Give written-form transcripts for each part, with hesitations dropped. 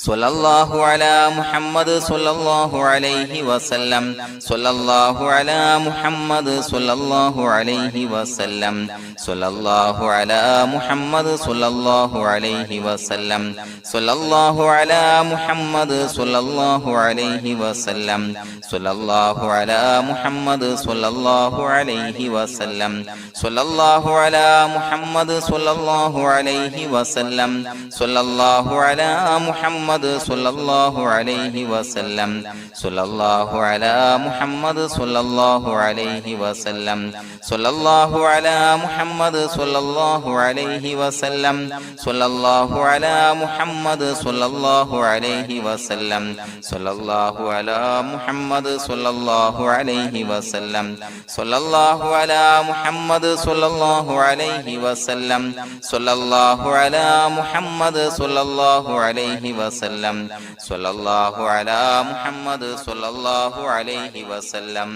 സ്വല്ലല്ലാഹു അലാ മുഹമ്മദ് സ്വല്ലല്ലാഹു അലൈഹി വസല്ലം സ്വല്ലല്ലാഹു അലാ മുഹമ്മദ് സ്വല്ലല്ലാഹു അലൈഹി വസല്ലം സ്വല്ലല്ലാഹു അലാ മുഹമ്മദ് സ്വല്ലല്ലാഹു അലൈഹി വസല്ലം സ്വല്ലല്ലാഹു അലാ മുഹമ്മദ് സ്വല്ലല്ലാഹു അലൈഹി വസല്ലം സ്വല്ലല്ലാഹു അലാ മുഹമ്മദ് സ്വല്ലല്ലാഹു അലൈഹി വസല്ലം സ്വല്ലല്ലാഹു അലാ മുഹമ്മദ് സ്വല്ലല്ലാഹു അലൈഹി വസല്ലം സ്വല്ലല്ലാഹു അലാ മുഹമ്മദ് സ്വല്ലല്ലാഹു അലൈഹി വസല്ലം സ്വല്ലല്ലാഹു അലാ മുഹമ്മദ് സ്വല്ലല്ലാഹു അലൈഹി വസല്ലം സ്വല്ലല്ലാഹു അലാ മുഹമ്മദ് സ്വല്ലല്ലാഹു അലൈഹി വസല്ലം സ്വല്ലല്ലാഹു അലാ മുഹമ്മദ് സ്വല്ലല്ലാഹു അലൈഹി വസല്ലം സ്വല്ലല്ലാഹു അലാ മുഹമ്മദ് സ്വല്ലല്ലാഹു അലൈഹി വസല്ലം സ്വല്ലല്ലാഹു അലാ മുഹമ്മദ് സ്വല്ലല്ലാഹു അലൈഹി വസല്ലം സ്വല്ലല്ലാഹു അലാ മുഹമ്മദ് സ്വല്ലല്ലാഹു അലൈഹി വസല്ലം സ്വല്ലല്ലാഹു അലാ മുഹമ്മദ് സ്വല്ലല്ലാഹു അലൈഹി വസല്ലം സ്വല്ലല്ലാഹു അലാ മുഹമ്മദ് സ്വല്ലല്ലാഹു അലൈഹി വസല്ലം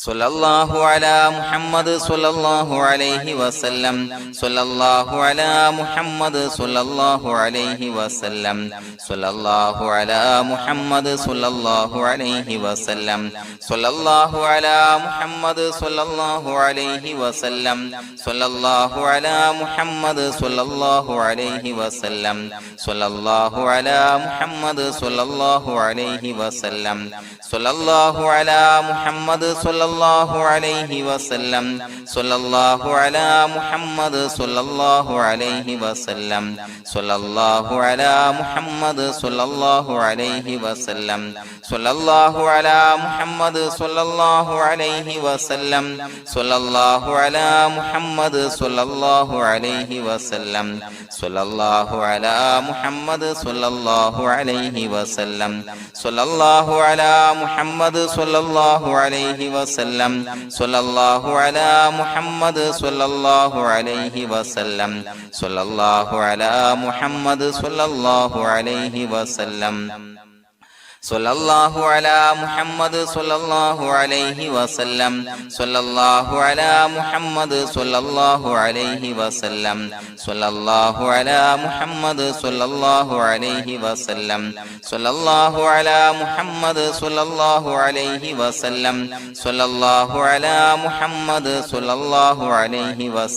സ്വല്ലല്ലാഹു അലാ മുഹമ്മദ് സ്വല്ലല്ലാഹു അലൈഹി വസല്ലം സ്വല്ലല്ലാഹു അലാ മുഹമ്മദ് സ്വല്ലല്ലാഹു അലൈഹി വസല്ലം സ്വല്ലല്ലാഹു അലാ മുഹമ്മദ് സ്വല്ലല്ലാഹു അലൈഹി വസല്ലം സ്വല്ലല്ലാഹു അലാ മുഹമ്മദ് സ്വല്ലല്ലാഹു അലൈഹി വസല്ലം സ്വല്ലല്ലാഹു അലാ മുഹമ്മദ് സ്വല്ലല്ലാഹു അലൈഹി വസല്ലം സ്വല്ലല്ലാഹു അലാ മുഹമ്മദ് സ്വല്ലല്ലാഹു അലൈഹി വസല്ലം സ്വല്ലല്ലാഹു അലാ മുഹമ്മദ് സ്വല്ലല്ലാഹു അലൈഹി വസല്ലം സ്വല്ലല്ലാഹു അലാ മുഹമ്മദ് സ്വല്ലല്ലാഹു അലൈഹി വസല്ലം സ്വല്ലല്ലാഹു അലാ മുഹമ്മദ് സ്വല്ലല്ലാഹു അലൈഹി വസല്ലം സ്വല്ലല്ലാഹു അലാ മുഹമ്മദ് സ്വല്ലല്ലാഹു അലൈഹി വസല്ലം സ്വല്ലല്ലാഹു അലാ മുഹമ്മദ് സ്വല്ലല്ലാഹു അലൈഹി വസല്ലം സ്വല്ലല്ലാഹു അലാ മുഹമ്മദ് സ്വല്ലല്ലാഹു അലൈഹി വസല്ലം സ്വല്ലല്ലാഹു അലാ മുഹമ്മദ് സ്വല്ലല്ലാഹു അലൈഹി വസല്ലം സ്വല്ലല്ലാഹു അലാ മുഹമ്മദ് സ്വല്ലല്ലാഹു അലൈഹി വസല്ലം സ്വല്ലല്ലാഹു അലാ മുഹമ്മദ് സ്വല്ലല്ലാഹു അലൈഹി വസല്ലം സ്വല്ലല്ലാഹു അലാ മുഹമ്മദ് സ്വല്ലല്ലാഹു അലൈഹി വസല്ലം സ്വല്ലല്ലാഹു അലാ മുഹമ്മദ് സ്വല്ലല്ലാഹു അലൈഹി വസല്ലം സ്വല്ലല്ലാഹു അലാ മുഹമ്മദ് സ്വല്ലല്ലാഹു അലൈഹി വസല്ലം സ്വല്ലല്ലാഹു അലാ മുഹമ്മദ് സ്വല്ലല്ലാഹു അലൈഹി വസല്ലം സ്വല്ലല്ലാഹു അലാ മുഹമ്മദ് സ്വല്ലല്ലാഹു അലൈഹി വസല്ലം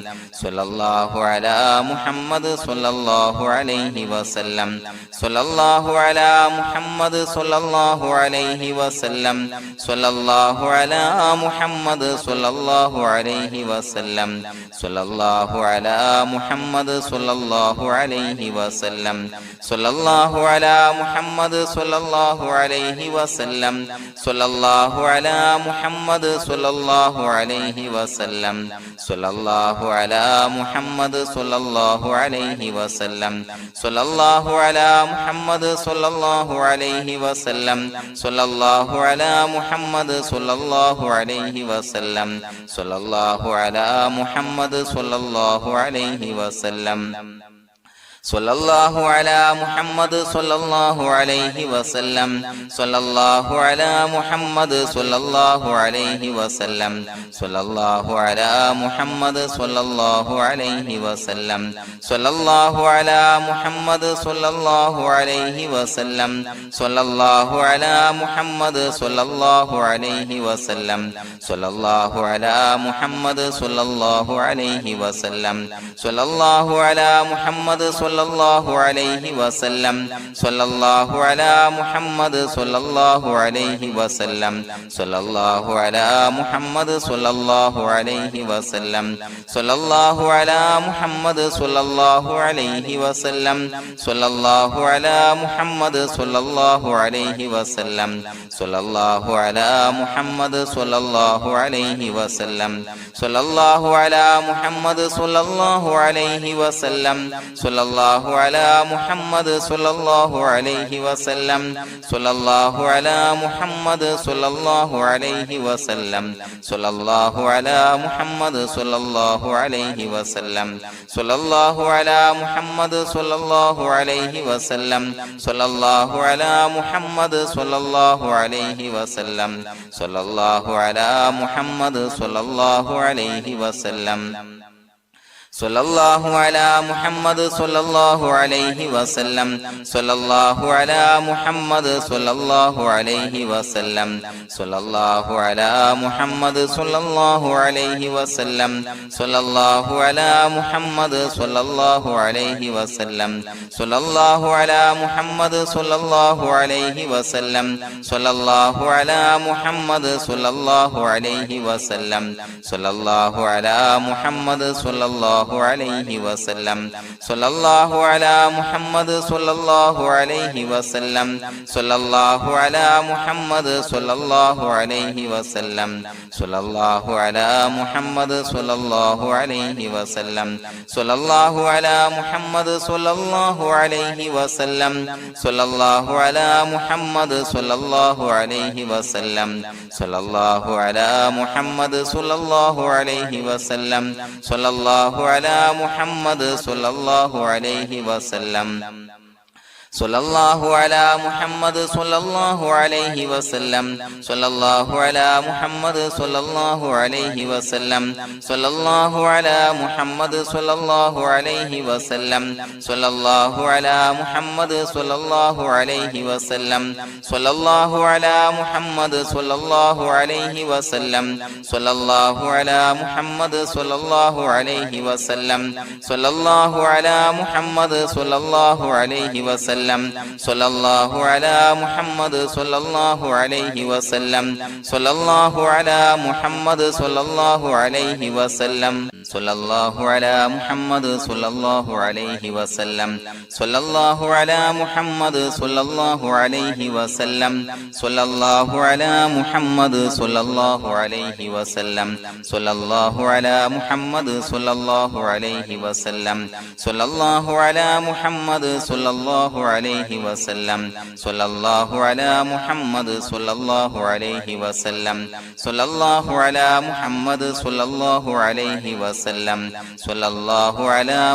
സ്വല്ലല്ലാഹു അലാ മുഹമ്മദ് സ്വല്ലല്ലാഹു അലൈഹി വസല്ലം സ്വല്ലല്ലാഹു അലാ മുഹമ്മദ് സ്വല്ലല്ലാഹു അലൈഹി വസല്ലം സ്വല്ലല്ലാഹു അലാ മുഹമ്മദ് സ്വല്ലല്ലാഹു അലൈഹി വസല്ലം സ്വല്ലല്ലാഹു അലാ മുഹമ്മദ് സ്വല്ലല്ലാഹു അലൈഹി വസല്ലം സ്വല്ലല്ലാഹു അലാ മുഹമ്മദ് സ്വല്ലല്ലാഹു അലൈഹി വസല്ലം സ്വല്ലല്ലാഹു അലാ മുഹമ്മദ് സ്വല്ലല്ലാഹു അലൈഹി വസല്ലം സ്വല്ലല്ലാഹു അലാ മുഹമ്മദ് സ്വല്ലല്ലാഹു അലൈഹി വസല്ലം സ്വല്ലല്ലാഹു അലാ മുഹമ്മദ് സ്വല്ലല്ലാഹു അലൈഹി വസല്ലം സ്വല്ലല്ലാഹു അലാ മുഹമ്മദ് സ്വല്ലല്ലാഹു അലൈഹി വസല്ലം സ്വല്ലല്ലാഹു അലാ മുഹമ്മദ് സ്വല്ലല്ലാഹു അലൈഹി വസല്ലം സ്വല്ലല്ലാഹു അലാ മുഹമ്മദ് സ്വല്ലല്ലാഹു അലൈഹി വസല്ലം സ്വല്ലല്ലാഹു അലാ മുഹമ്മദ് സ്വല്ലല്ലാഹു അലൈഹി വസല്ലം സ്വല്ലല്ലാഹു അലാ മുഹമ്മദ് സ്വല്ലല്ലാഹു അലൈഹി വസല്ലം സ്വല്ലല്ലാഹു അലാ മുഹമ്മദ് സ്വല്ലല്ലാഹു അലൈഹി വസല്ലം സ്വല്ലല്ലാഹു അലാ മുഹമ്മദ് സ്വല്ലല്ലാഹു അലൈഹി വസല്ലം സ്വല്ലല്ലാഹു അലാ മുഹമ്മദ് സ്വല്ലല്ലാഹു അലൈഹി വസല്ലം സ്വല്ലല്ലാഹു അലാ മുഹമ്മദ് സ്വല്ലല്ലാഹു അലൈഹി വസല്ലം സ്വല്ലല്ലാഹു അലാ മുഹമ്മദ് സ്വല്ലല്ലാഹു അലൈഹി വസല്ലം സ്വല്ലല്ലാഹു അലാ മുഹമ്മദ് സ്വല്ലല്ലാഹു അലൈഹി വസല്ലം സ്വല്ലല്ലാഹു അലാ മുഹമ്മദ് സ്വല്ലല്ലാഹു അലൈഹി വസല്ലം സ്വല്ലല്ലാഹു അലാ മുഹമ്മദ് സ്വല്ലല്ലാഹു അലൈഹി വസല്ലം സ്വല്ലല്ലാഹു അലാ മുഹമ്മദ് സ്വല്ലല്ലാഹു അലൈഹി വസല്ലം സ്വല്ലല്ലാഹു അലാ മുഹമ്മദ് സ്വല്ലല്ലാഹു അലൈഹി വസല്ലം സ്വല്ലല്ലാഹു അലാ മുഹമ്മദ് സ്വല്ലല്ലാഹു അലൈഹി വസല്ലം സ്വല്ലല്ലാഹു അലാ മുഹമ്മദ് സ്വല്ലല്ലാഹു അലൈഹി വസല്ലം സ്വല്ലല്ലാഹു അലാ മുഹമ്മദ് സ്വല്ലല്ലാഹു അലൈഹി വസല്ലം സ്വല്ലല്ലാഹു അലാ മുഹമ്മദ് സ്വല്ലല്ലാഹു അലൈഹി വസല്ലം സ്വല്ലല്ലാഹു അലാ മുഹമ്മദ് സ്വല്ലല്ലാഹു അലൈഹി വസല്ലം സ്വല്ലല്ലാഹു അലാ മുഹമ്മദ് സ്വല്ലല്ലാഹു അലൈഹി വസല്ലം സ്വല്ലല്ലാഹു അലാ മുഹമ്മദ് സ്വല്ലല്ലാഹു അലൈഹി വസല്ലം സ്വല്ലല്ലാഹു അലാ മുഹമ്മദ് സ്വല്ലല്ലാഹു അലൈഹി വസല്ലം സ്വല്ലല്ലാഹു അലാ മുഹമ്മദ് സ്വല്ലല്ലാഹു അലൈഹി വസല്ലം സ്വല്ലല്ലാഹു അലാ മുഹമ്മദ് സ്വല്ലല്ലാഹു അലൈഹി വസല്ലം സ്വല്ലല്ലാഹു അലാ മുഹമ്മദ് സ്വല്ലല്ലാഹു അലൈഹി വസല്ലം സ്വല്ലല്ലാഹു അലാ മുഹമ്മദ് സ്വല്ലല്ലാഹു അലൈഹി വസല്ലം സ്വല്ലല്ലാഹു അലാ മുഹമ്മദ് സ്വല്ലല്ലാഹു അലൈഹി വസല്ലം സ്വല്ലല്ലാഹു അലാ മുഹമ്മദ് സ്വല്ലല്ലാഹു അലൈഹി വസല്ലം സ്വല്ലല്ലാഹു അലാ മുഹമ്മദ് സ്വല്ലല്ലാഹു അലൈഹി വസല്ലം സ്വല്ലല്ലാഹു അലാ മുഹമ്മദ് സ്വല്ലല്ലാഹു അലൈഹി വസല്ലം സ്വല്ലല്ലാഹു അലാ മുഹമ്മദ് സ്വല്ലല്ലാഹു അലൈഹി വസല്ലം സ്വല്ലല്ലാഹു അലാ മുഹമ്മദ് സ്വല്ലല്ലാഹു അലൈഹി വസല്ലം സ്വല്ലല്ലാഹു അലാ മുഹമ്മദ് സ്വല്ലല്ലാഹു അലൈഹി വസല്ലം സ്വല്ലല്ലാഹു അലാ മുഹമ്മദ് സ്വല്ലല്ലാഹു അലൈഹി വസല്ലം സ്വല്ലല്ലാഹു അലാ മുഹമ്മദ് സ്വല്ലല്ലാഹു അലൈഹി വസല്ലം സ്വല്ലല്ലാഹു അലാ മുഹമ്മദ് സ്വല്ലല്ലാഹു അലൈഹി വസല്ലം സ്വല്ലല്ലാഹു അലാ മുഹമ്മദ് സ്വല്ലല്ലാഹു അലൈഹി വസല്ലം സ്വല്ലല്ലാഹു അലാ മുഹമ്മദ് സ്വല്ലല്ലാഹു അലൈഹി വസല്ലം സ്വല്ലല്ലാഹു അലാ മുഹമ്മദ് സ്വല്ലല്ലാഹു അലൈഹി വസല്ലം സ്വല്ലല്ലാഹു അലാ മുഹമ്മദ് സ്വല്ലല്ലാഹു അലൈഹി വസല്ലം സ്വല്ലല്ലാഹു അലാ മുഹമ്മദ് സ്വല്ലല്ലാഹു അലൈഹി വസല്ലം സ്വല്ലല്ലാഹു അലാ മുഹമ്മദ് സ്വല്ലല്ലാഹു അലൈഹി വസല്ലം സ്വല്ലല്ലാഹു അലാ മുഹമ്മദ് സ്വല്ലല്ലാഹു അലൈഹി വസല്ലം സ്വല്ലല്ലാഹു അലാ മുഹമ്മദ് സ്വല്ലല്ലാഹു അലൈഹി വസല്ലം സ്വല്ലല്ലാഹു അലാ മുഹമ്മദ് സ്വല്ലല്ലാഹു അലൈഹി വസല്ലം സ്വല്ലല്ലാഹു അലാ മുഹമ്മദ് സ്വല്ലല്ലാഹു അലൈഹി വസല്ലം സ്വല്ലല്ലാഹു അലാ മുഹമ്മദ് സ്വല്ലല്ലാഹു അലൈഹി വസല്ലം സ്വല്ലല്ലാഹു അലാ മുഹമ്മദ് സ്വല്ലല്ലാഹു അലൈഹി വസല്ലം സ്വല്ലല്ലാഹു അലാ മുഹമ്മദ് സ്വല്ലല്ലാഹു അലൈഹി വസല്ലം സ്വല്ലല്ലാഹു അലാ മുഹമ്മദ് സ്വല്ലല്ലാഹു അലൈഹി വസല്ലം സ്വല്ലല്ലാഹു അലാ മുഹമ്മദ് സ്വല്ലല്ലാഹു അലൈഹി വസല്ലം സ്വല്ലല്ലാഹു അലാ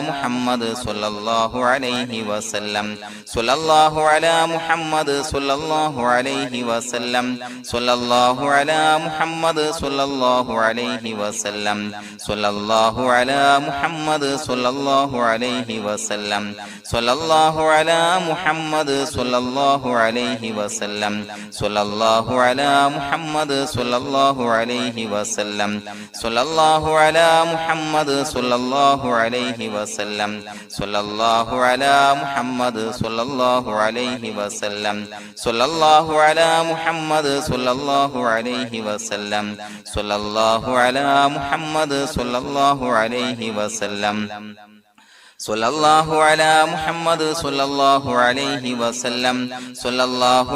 മുഹമ്മദ് സ്വല്ലല്ലാഹു അലൈഹി വസല്ലം സ്വല്ലല്ലാഹു അലാ മുഹമ്മദ് സ്വല്ലല്ലാഹു അലൈഹി വസല്ലം സ്വല്ലല്ലാഹു അലാ മുഹമ്മദ് സ്വല്ലല്ലാഹു അലൈഹി വസല്ലം സ്വല്ലല്ലാഹു അലാ മുഹമ്മദ് സ്വല്ലല്ലാഹു അലൈഹി വസല്ലം സ്വല്ലല്ലാഹു അലാ മുഹമ്മദ് സ്വല്ലല്ലാഹു അലൈഹി വസല്ലം സ്വല്ലല്ലാഹു അലാ മുഹമ്മദ് സ്വല്ലല്ലാഹു അലൈഹി വസല്ലം സ്വല്ലല്ലാഹു അലാ മുഹമ്മദ് സ്വല്ലല്ലാഹു അലൈഹി വസല്ലം സ്വല്ലല്ലാഹു അലാ മുഹമ്മദ് സ്വല്ലല്ലാഹു അലൈഹി വസല്ലം സ്വല്ലല്ലാഹു അലാ മുഹമ്മദ് സ്വല്ലല്ലാഹു അലൈഹി വസല്ലം സ്വല്ലല്ലാഹു അലാ മുഹമ്മദ് സ്വല്ലല്ലാഹു അലൈഹി വസല്ലം സ്വല്ലല്ലാഹു അലാ മുഹമ്മദ് സ്വല്ലല്ലാഹു അലൈഹി വസല്ലം സ്വല്ലല്ലാഹു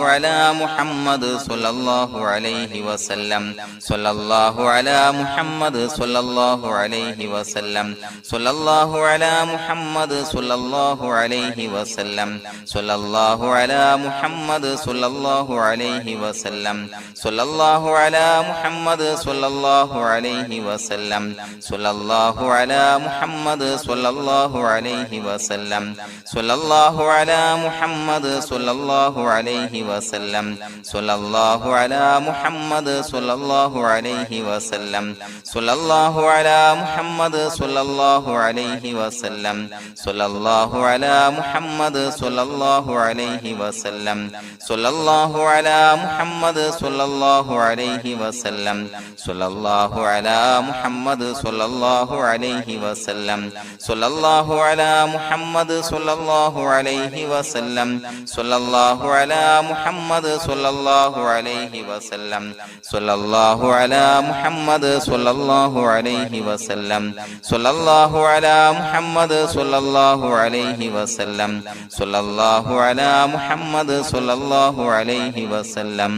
അലാ മുഹമ്മദ് സ്വല്ലല്ലാഹു അലൈഹി വസല്ലം സ്വല്ലല്ലാഹു അലാ മുഹമ്മദ് സ്വല്ലല്ലാഹു അലൈഹി വസല്ലം സ്വല്ലല്ലാഹു അലാ മുഹമ്മദ് സ്വല്ലല്ലാഹു അലൈഹി വസല്ലം സ്വല്ലല്ലാഹു അലാ മുഹമ്മദ് സ്വല്ലല്ലാഹു അലൈഹി വസല്ലം സ്വല്ലല്ലാഹു അലാ മുഹമ്മദ് സ്വല്ലല്ലാഹു അലൈഹി വസല്ലം സ്വല്ലല്ലാഹു അലാ മുഹമ്മദ് സ്വല്ലല്ലാഹു അലൈഹി വസല്ലം സ്വല്ലല്ലാഹു അലാ മുഹമ്മദ് സ്വല്ലല്ലാഹു അലൈഹി വസല്ലം സ്വല്ലല്ലാഹു അലാ മുഹമ്മദ് സ്വല്ലല്ലാഹു അലൈഹി വസല്ലം സ്വല്ലല്ലാഹു അലാ മുഹമ്മദ് സ്വല്ലല്ലാഹു അലൈഹി വസല്ലം സ്വല്ലല്ലാഹു അലാ മുഹമ്മദ് സ്വല്ലല്ലാഹു അലൈഹി വസല്ലം സ്വല്ലല്ലാഹു അലാ മുഹമ്മദ് സ്വല്ലല്ലാഹു അലൈഹി വസല്ലം സ്വല്ലല്ലാഹു അലാ മുഹമ്മദ് സ്വല്ലല്ലാഹു അലൈഹി വസല്ലം സ്വല്ലല്ലാഹു അലാ മുഹമ്മദ് സ്വല്ലല്ലാഹു അലൈഹി വസല്ലം സ്വല്ലല്ലാഹു അലാ മുഹമ്മദ് സ്വല്ലല്ലാഹു അലൈഹി വസല്ലം സ്വല്ലല്ലാഹു അലാ മുഹമ്മദ് സ്വല്ലല്ലാഹു അലൈഹി വസല്ലം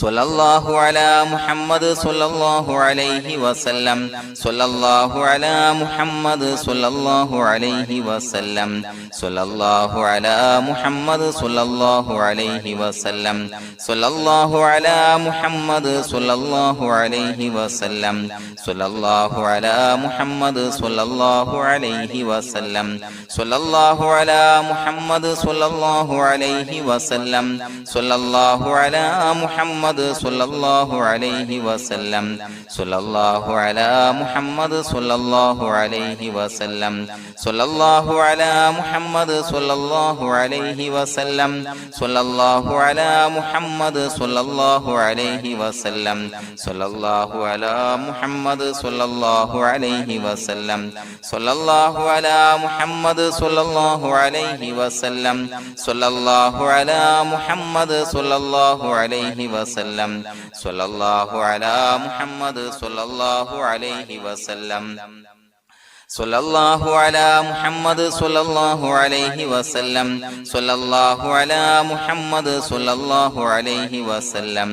സ്വല്ലല്ലാഹു അലാ മുഹമ്മദ് സ്വല്ലല്ലാഹു അലൈഹി വസല്ലം സ്വല്ലല്ലാഹു അലാ മുഹമ്മദ് സ്വല്ലല്ലാഹു അലൈഹി വസല്ലം സ്വല്ലല്ലാഹു അലാ മുഹമ്മദ് സ്വല്ലല്ലാഹു അലൈഹി വസല്ലം സ്വല്ലല്ലാഹു അലാ മുഹമ്മദ് സ്വല്ലല്ലാഹു അലൈഹി വസല്ലം സ്വല്ലല്ലാഹു അലാ മുഹമ്മദ് സ്വല്ലല്ലാഹു അലൈഹി വസല്ലം സ്വല്ലല്ലാഹു അലാ മുഹമ്മദ് സ്വല്ലല്ലാഹു അലൈഹി വസല്ലം സ്വല്ലല്ലാഹു അലാ മുഹമ്മദ് മുഹമ്മദ് സ്വല്ലല്ലാഹു അലൈഹി വസല്ലം സ്വല്ലല്ലാഹു അലാ മുഹമ്മദ് സ്വല്ലല്ലാഹു അലൈഹി വസല്ലം സ്വല്ലല്ലാഹു അലാ മുഹമ്മദ് സ്വല്ലല്ലാഹു അലൈഹി വസല്ലം സ്വല്ലല്ലാഹു അലാ മുഹമ്മദ് സ്വല്ലല്ലാഹു അലൈഹി വസല്ലം സ്വല്ലല്ലാഹു അലാ മുഹമ്മദ് സ്വല്ലല്ലാഹു അലൈഹി വസല്ലം സ്വല്ലല്ലാഹു അലാ മുഹമ്മദ് സ്വല്ലല്ലാഹു അലൈഹി വസല്ലം സ്വല്ലല്ലാഹു അലാ മുഹമ്മദ് സ്വല്ലല്ലാഹു അലൈഹി വസല്ലം സ്വല്ലല്ലാഹു അലാ മുഹമ്മദ് സ്വല്ലല്ലാഹു അലൈഹി വസല്ലം സ്വല്ലല്ലാഹു അലാ മുഹമ്മദ് സ്വല്ലല്ലാഹു അലൈഹി വസല്ലം സ്വല്ലല്ലാഹു അലാ മുഹമ്മദ് സ്വല്ലല്ലാഹു അലൈഹി വസല്ലം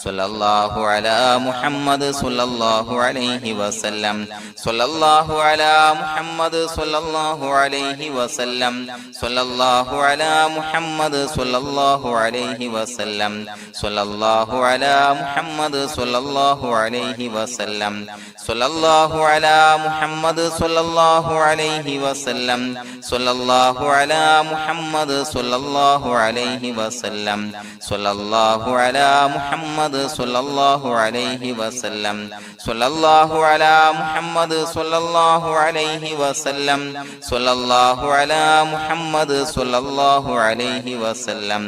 സ്വല്ലല്ലാഹു അലാ മുഹമ്മദ് സ്വല്ലല്ലാഹു അലൈഹി വസല്ലം സ്വല്ലല്ലാഹു അലാ മുഹമ്മദ് സ്വല്ലല്ലാഹു അലൈഹി വസല്ലം സ്വല്ലല്ലാഹു അലാ മുഹമ്മദ് സ്വല്ലല്ലാഹു അലൈഹി വസല്ലം സ്വല്ലല്ലാഹു അലാ മുഹമ്മദ് സ്വല്ലല്ലാഹു അലൈഹി വസല്ലം സ്വല്ലല്ലാഹു അലാ മുഹമ്മദ് സ്വല്ലല്ലാഹു അലൈഹി വസല്ലം സ്വല്ലല്ലാഹു അലാ മുഹമ്മദ് സ്വല്ലല്ലാഹു അലൈഹി വസല്ലം സ്വല്ലല്ലാഹു അലാ മുഹമ്മദ് സ്വല്ലല്ലാഹു അലൈഹി വസല്ലം സ്വല്ലല്ലാഹു അലാ മുഹമ്മദ് സ്വല്ലല്ലാഹു അലൈഹി വസല്ലം സ്വല്ലല്ലാഹു അലാ മുഹമ്മദ് സ്വല്ലല്ലാഹു അലൈഹി വസല്ലം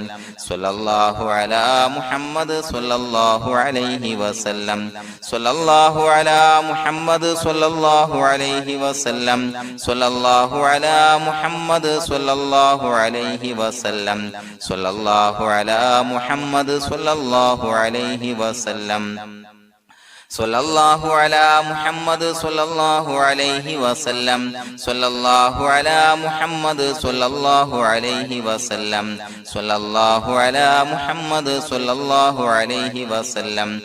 സ്വല്ലല്ലാഹു അലാ മുഹമ്മദ് സ്വല്ലല്ലാഹു അലൈഹി വസല്ലം സ്വല്ലല്ലാഹു അലാ മുഹമ്മദ് സ്വല്ലല്ലാഹു അലൈഹി വസല്ലം സ്വല്ലല്ലാഹു അലാ മുഹമ്മദ് സ്വല്ലല്ലാഹു അലൈഹി വസല്ലം സ്വല്ലല്ലാഹു അലാ മുഹമ്മദ് സ്വല്ലല്ലാഹു അലൈഹി വസല്ലം സ്വല്ലല്ലാഹു അലാ മുഹമ്മദ് സ്വല്ലല്ലാഹു അലൈഹി വസല്ലം സ്വല്ലല്ലാഹു അലാ മുഹമ്മദ് സ്വല്ലല്ലാഹു അലൈഹി വസല്ലം സ്വല്ലല്ലാഹു അലാ മുഹമ്മദ് സ്വല്ലല്ലാഹു അലൈഹി വസല്ലം സ്വല്ലല്ലാഹു അലാ മുഹമ്മദ് സ്വല്ലല്ലാഹു അലൈഹി വസല്ലം സ്വല്ലല്ലാഹു അലാ മുഹമ്മദ് സ്വല്ലല്ലാഹു അലൈഹി വസല്ലം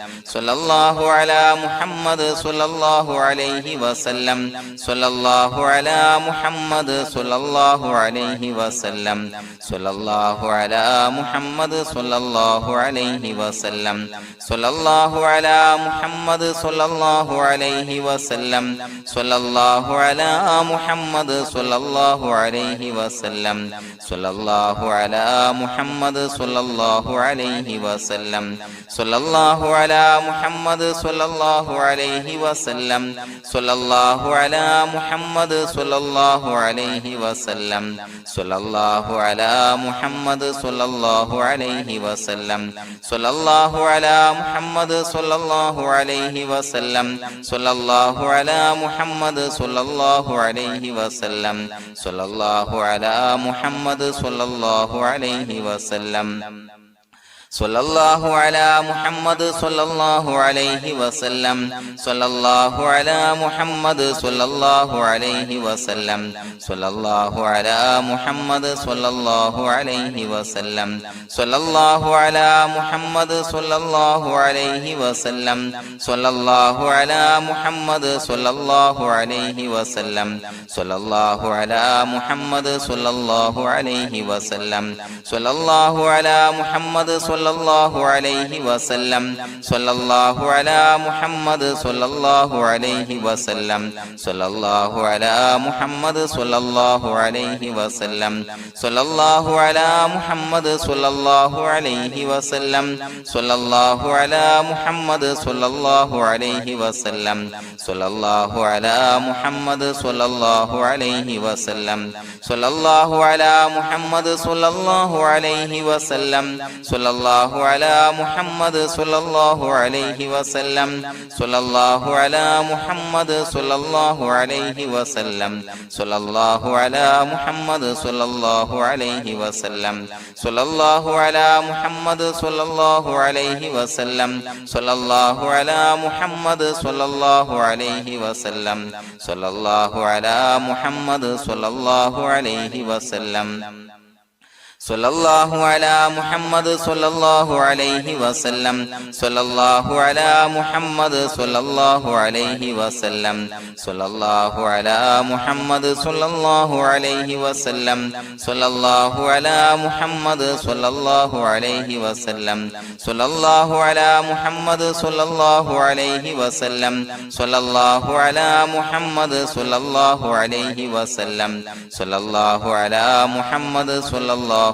സ്വല്ലല്ലാഹു അലാ മുഹമ്മദ് സ്വല്ലല്ലാഹു അലൈഹി വസല്ലം സ്വല്ലല്ലാഹു അലാ മുഹമ്മദ് സ്വല്ലല്ലാഹു അലൈഹി വസല്ലം സ്വല്ലല്ലാഹു അലാ മുഹമ്മദ് സ്വല്ലല്ലാഹു അലൈഹി വസല്ലം സ്വല്ലല്ലാഹു അലാ മുഹമ്മദ് സ്വല്ലല്ലാഹു അലൈഹി വസല്ലം സ്വല്ലല്ലാഹു അലാ മുഹമ്മദ് സ്വല്ലല്ലാഹു അലൈഹി വസല്ലം സ്വല്ലല്ലാഹു അലാ മുഹമ്മദ് സ്വല്ലല്ലാഹു അലൈഹി വസല്ലം സ്വല്ലല്ലാഹു അലാ മുഹമ്മദ് സ്വല്ലല്ലാഹു അലൈഹി വസല്ലം സ്വല്ലല്ലാഹു അലാ മുഹമ്മദ് സ്വല്ലല്ലാഹു അലൈഹി വസല്ലം സ്വല്ലല്ലാഹു അലാ മുഹമ്മദ് സ്വല്ലല്ലാഹു അലൈഹി വസല്ലം സ്വല്ലല്ലാഹു അലാ മുഹമ്മദ് സ്വല്ലല്ലാഹു അലൈഹി വസല്ലം സ്വല്ലല്ലാഹു അലാ മുഹമ്മദ് സ്വല്ലല്ലാഹു അലൈഹി വസല്ലം സ്വല്ലല്ലാഹു അലാ മുഹമ്മദ് സ്വല്ലല്ലാഹു അലൈഹി വസല്ലം സ്വല്ലല്ലാഹു അലാ മുഹമ്മദ് സ്വല്ലല്ലാഹു അലൈഹി വസല്ലം സ്വല്ലല്ലാഹു അലാ മുഹമ്മദ് സ്വല്ലല്ലാഹു അലൈഹി വസല്ലം സ്വല്ലല്ലാഹു അലാ മുഹമ്മദ് സ്വല്ലല്ലാഹു അലൈഹി വസല്ലം സ്വല്ലല്ലാഹു അലാ മുഹമ്മദ് സ്വല്ലല്ലാഹു അലൈഹി വസല്ലം സ്വല്ലല്ലാഹു അലാ മുഹമ്മദ് സ്വല്ലല്ലാഹു അലൈഹി വസല്ലം സ്വല്ലല്ലാഹു അലാ മുഹമ്മദ് സ്വല്ലല്ലാഹു അലൈഹി വസല്ലം സ്വല്ലല്ലാഹു അലാ മുഹമ്മദ് സ്വല്ലല്ലാഹു അലൈഹി വസല്ലം സ്വല്ലല്ലാഹു അലാ മുഹമ്മദ് സ്വല്ലല്ലാഹു അലൈഹി വസല്ലം സ്വല്ലല്ലാഹു അലാ മുഹമ്മദ് സ്വല്ലല്ലാഹു അലൈഹി വസല്ലം സ്വല്ലല്ലാഹു അലാ മുഹമ്മദ് സ്വല്ലല്ലാഹു അലൈഹി വസല്ലം സ്വല്ലല്ലാഹു അലാ മുഹമ്മദ് സ്വല്ലല്ലാഹു അലൈഹി വസല്ലം സ്വല്ലല്ലാഹു അലാ മുഹമ്മദ് സ്വല്ലല്ലാഹു അലൈഹി വസല്ലം സ്വല്ലല്ലാഹു അലാ മുഹമ്മദ് സ്വല്ലല്ലാഹു അലൈഹി വസല്ലം സ്വല്ലല്ലാഹു അലാ മുഹമ്മദ് സ്വല്ലല്ലാഹു അലൈഹി വസല്ലം സ്വല്ലല്ലാഹു അലാ മുഹമ്മദ് സ്വല്ലല്ലാഹു അലൈഹി വസല്ലം സ്വല്ലല്ലാഹു അലാ മുഹമ്മദ് സ്വല്ലല്ലാഹു അലൈഹി വസല്ലം സ്വല്ലല്ലാഹു അലാ മുഹമ്മദ് സ്വല്ലല്ലാഹു അലൈഹി വസല്ലം സ്വല്ലല്ലാഹു അലാ മുഹമ്മദ് സ്വല്ലല്ലാഹു അലൈഹി വസല്ലം സ്വല്ലല്ലാഹു അലാ മുഹമ്മദ് സ്വല്ലല്ലാഹു അലൈഹി വസല്ലം സ്വല്ലല്ലാഹു അലാ മുഹമ്മദ് സ്വല്ലല്ലാഹു അലൈഹി വസല്ലം സ്വല്ലല്ലാഹു അലാ മുഹമ്മദ് സ്വല്ലല്ലാഹു അലൈഹി വസല്ലം സ്വല്ലല്ലാഹു അലാ മുഹമ്മദ് സ്വല്ലല്ലാഹു അലൈഹി വസല്ലം സ്വല്ലല്ലാഹു അലാ മുഹമ്മദ് സ്വല്ലല്ലാഹു അലൈഹി വസല്ലം സ്വല്ലല്ലാഹു അലാ മുഹമ്മദ് സ്വല്ലല്ലാഹു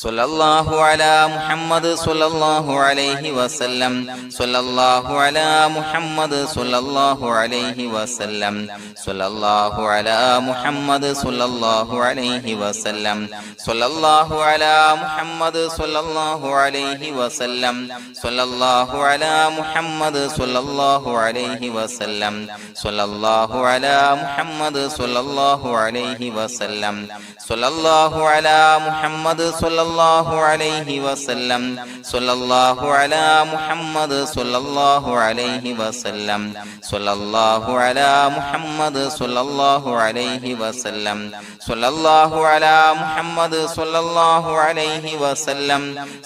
സ്വല്ലല്ലാഹു അലാ മുഹമ്മദ് സ്വല്ലല്ലാഹു അലൈഹി വസല്ലം സ്വല്ലല്ലാഹു അലാ മുഹമ്മദ് സ്വല്ലല്ലാഹു അലൈഹി വസല്ലം സ്വല്ലല്ലാഹു അലാ മുഹമ്മദ് സ്വല്ലല്ലാഹു അലൈഹി വസല്ലം സ്വല്ലല്ലാഹു അലാ മുഹമ്മദ് സ്വല്ലല്ലാഹു അലൈഹി വസല്ലം സ്വല്ലല്ലാഹു അലാ മുഹമ്മദ് സ്വല്ലല്ലാഹു അലൈഹി വസല്ലം സ്വല്ലല്ലാഹു അലാ മുഹമ്മദ് സ്വല്ലല്ലാഹു അലൈഹി വസല്ലം സ്വല്ലല്ലാഹു അലാ മുഹമ്മദ് സ്വല്ലല്ലാഹു അലൈഹി വസല്ലം സ്വല്ലല്ലാഹു അലാ മുഹമ്മദ് സ്വല്ലല്ലാഹു അലൈഹി വസല്ലം സ്വല്ലല്ലാഹു അലാ മുഹമ്മദ് സ്വല്ലല്ലാഹു അലൈഹി വസല്ലം സ്വല്ലല്ലാഹു അലാ മുഹമ്മദ് സ്വല്ലല്ലാഹു അലൈഹി വസല്ലം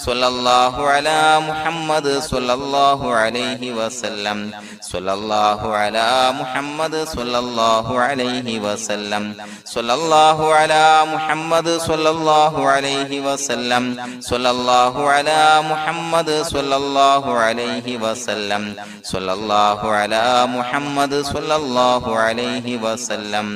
സ്വല്ലല്ലാഹു അലാ മുഹമ്മദ് സ്വല്ലല്ലാഹു അലൈഹി വസല്ലം സ്വല്ലല്ലാഹു അലാ മുഹമ്മദ് സ്വല്ലല്ലാഹു അലൈഹി വസല്ലം സ്വല്ലല്ലാഹു അലാ മുഹമ്മദ് സ്വല്ലല്ലാഹു അലൈഹി വസല്ലം സ്വല്ലല്ലാഹു അലാ മുഹമ്മദ് സ്വല്ലല്ലാഹു അലൈഹി വസല്ലം സ്വല്ലല്ലാഹു അലാ മുഹമ്മദ് സ്വല്ലല്ലാഹു അലൈഹി വസല്ലം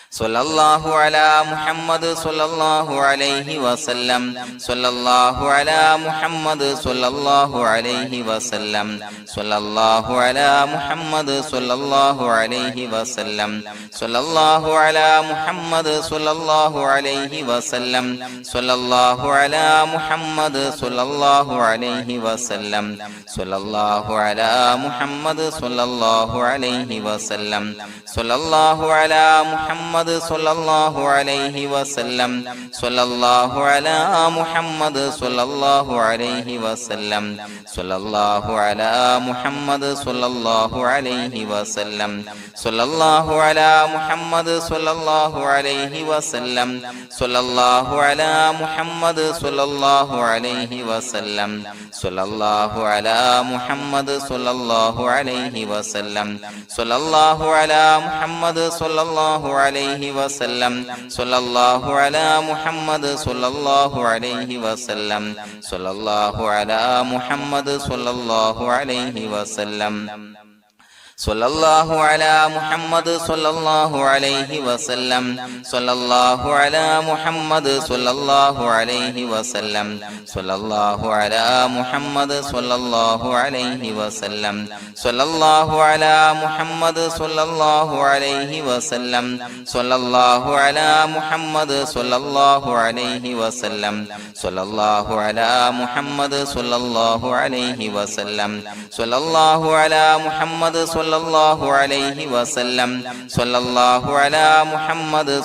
സ്വല്ലല്ലാഹു അലാ മുഹമ്മദ് സ്വല്ലല്ലാഹു അലൈഹി വസല്ലം സ്വല്ലല്ലാഹു അലാ മുഹമ്മദ് സ്വല്ലല്ലാഹു അലൈഹി വസല്ലം സ്വല്ലല്ലാഹു അലാ മുഹമ്മദ് സ്വല്ലല്ലാഹു അലൈഹി വസല്ലം സ്വല്ലല്ലാഹു അലാ മുഹമ്മദ് സ്വല്ലല്ലാഹു അലൈഹി വസല്ലം സ്വല്ലല്ലാഹു അലാ മുഹമ്മദ് സ്വല്ലല്ലാഹു അലൈഹി വസല്ലം സ്വല്ലല്ലാഹു അലാ മുഹമ്മദ് സ്വല്ലല്ലാഹു അലൈഹി വസല്ലം സ്വല്ലല്ലാഹു അലാ മുഹമ്മദ് സ്വല്ലല്ലാഹു അലൈഹി വസല്ലം സ്വല്ലല്ലാഹു അലാ മുഹമ്മദ് സ്വല്ലല്ലാഹു അലൈഹി വസല്ലം സ്വല്ലല്ലാഹു അലാ മുഹമ്മദ് സ്വല്ലല്ലാഹു അലൈഹി വസല്ലം സ്വല്ലല്ലാഹു അലാ മുഹമ്മദ് സ്വല്ലല്ലാഹു അലൈഹി വസല്ലം സ്വല്ലല്ലാഹു അലാ മുഹമ്മദ് സ്വല്ലല്ലാഹു അലൈഹി വസല്ലം സ്വല്ലല്ലാഹു അലാ മുഹമ്മദ് സ്വല്ലല്ലാഹു അലൈഹി വസല്ലം സ്വല്ലല്ലാഹു അലാ മുഹമ്മദ് സ്വല്ലല്ലാഹു അലൈഹി വസല്ലം സ്വല്ലല്ലാഹു അലാ മുഹമ്മദ് സ്വല്ലല്ലാഹു അലൈഹി വസല്ലം സ്വല്ലല്ലാഹു അലാ മുഹമ്മദ് സ്വല്ലല്ലാഹു അലൈഹി വസല്ലം സ്വല്ലല്ലാഹു അലാ മുഹമ്മദ് സ്വല്ലല്ലാഹു അലൈഹി വസല്ലം സ്വല്ലല്ലാഹു അലാ മുഹമ്മദ് സ്വല്ലല്ലാഹു അലൈഹി വസല്ലം സ്വല്ലല്ലാഹു അലാ മുഹമ്മദ് സ്വല്ലല്ലാഹു അലൈഹി വസല്ലം സ്വല്ലല്ലാഹു അലാ മുഹമ്മദ് സ്വല്ലല്ലാഹു അലൈഹി വസല്ലം സ്വല്ലല്ലാഹു അലാ മുഹമ്മദ് സ്വല്ലല്ലാഹു അലൈഹി വസല്ലം സ്വല്ലല്ലാഹു അലാ മുഹമ്മദ് സ്വല്ലല്ലാഹു അലൈഹി വസല്ലം സ്വല്ലല്ലാഹു അലാ മുഹമ്മദ് സ്വല്ലല്ലാഹു അലൈഹി വസല്ലം സ്വല്ലല്ലാഹു അലാ മുഹമ്മദ് സ്വല്ലല്ലാഹു അലൈഹി വസല്ലം സ്വല്ലല്ലാഹു അലാ മുഹമ്മദ് സ്വല്ലല്ലാഹു അലൈഹി വസല്ലം സ്വല്ലല്ലാഹു അലാ മുഹമ്മദ്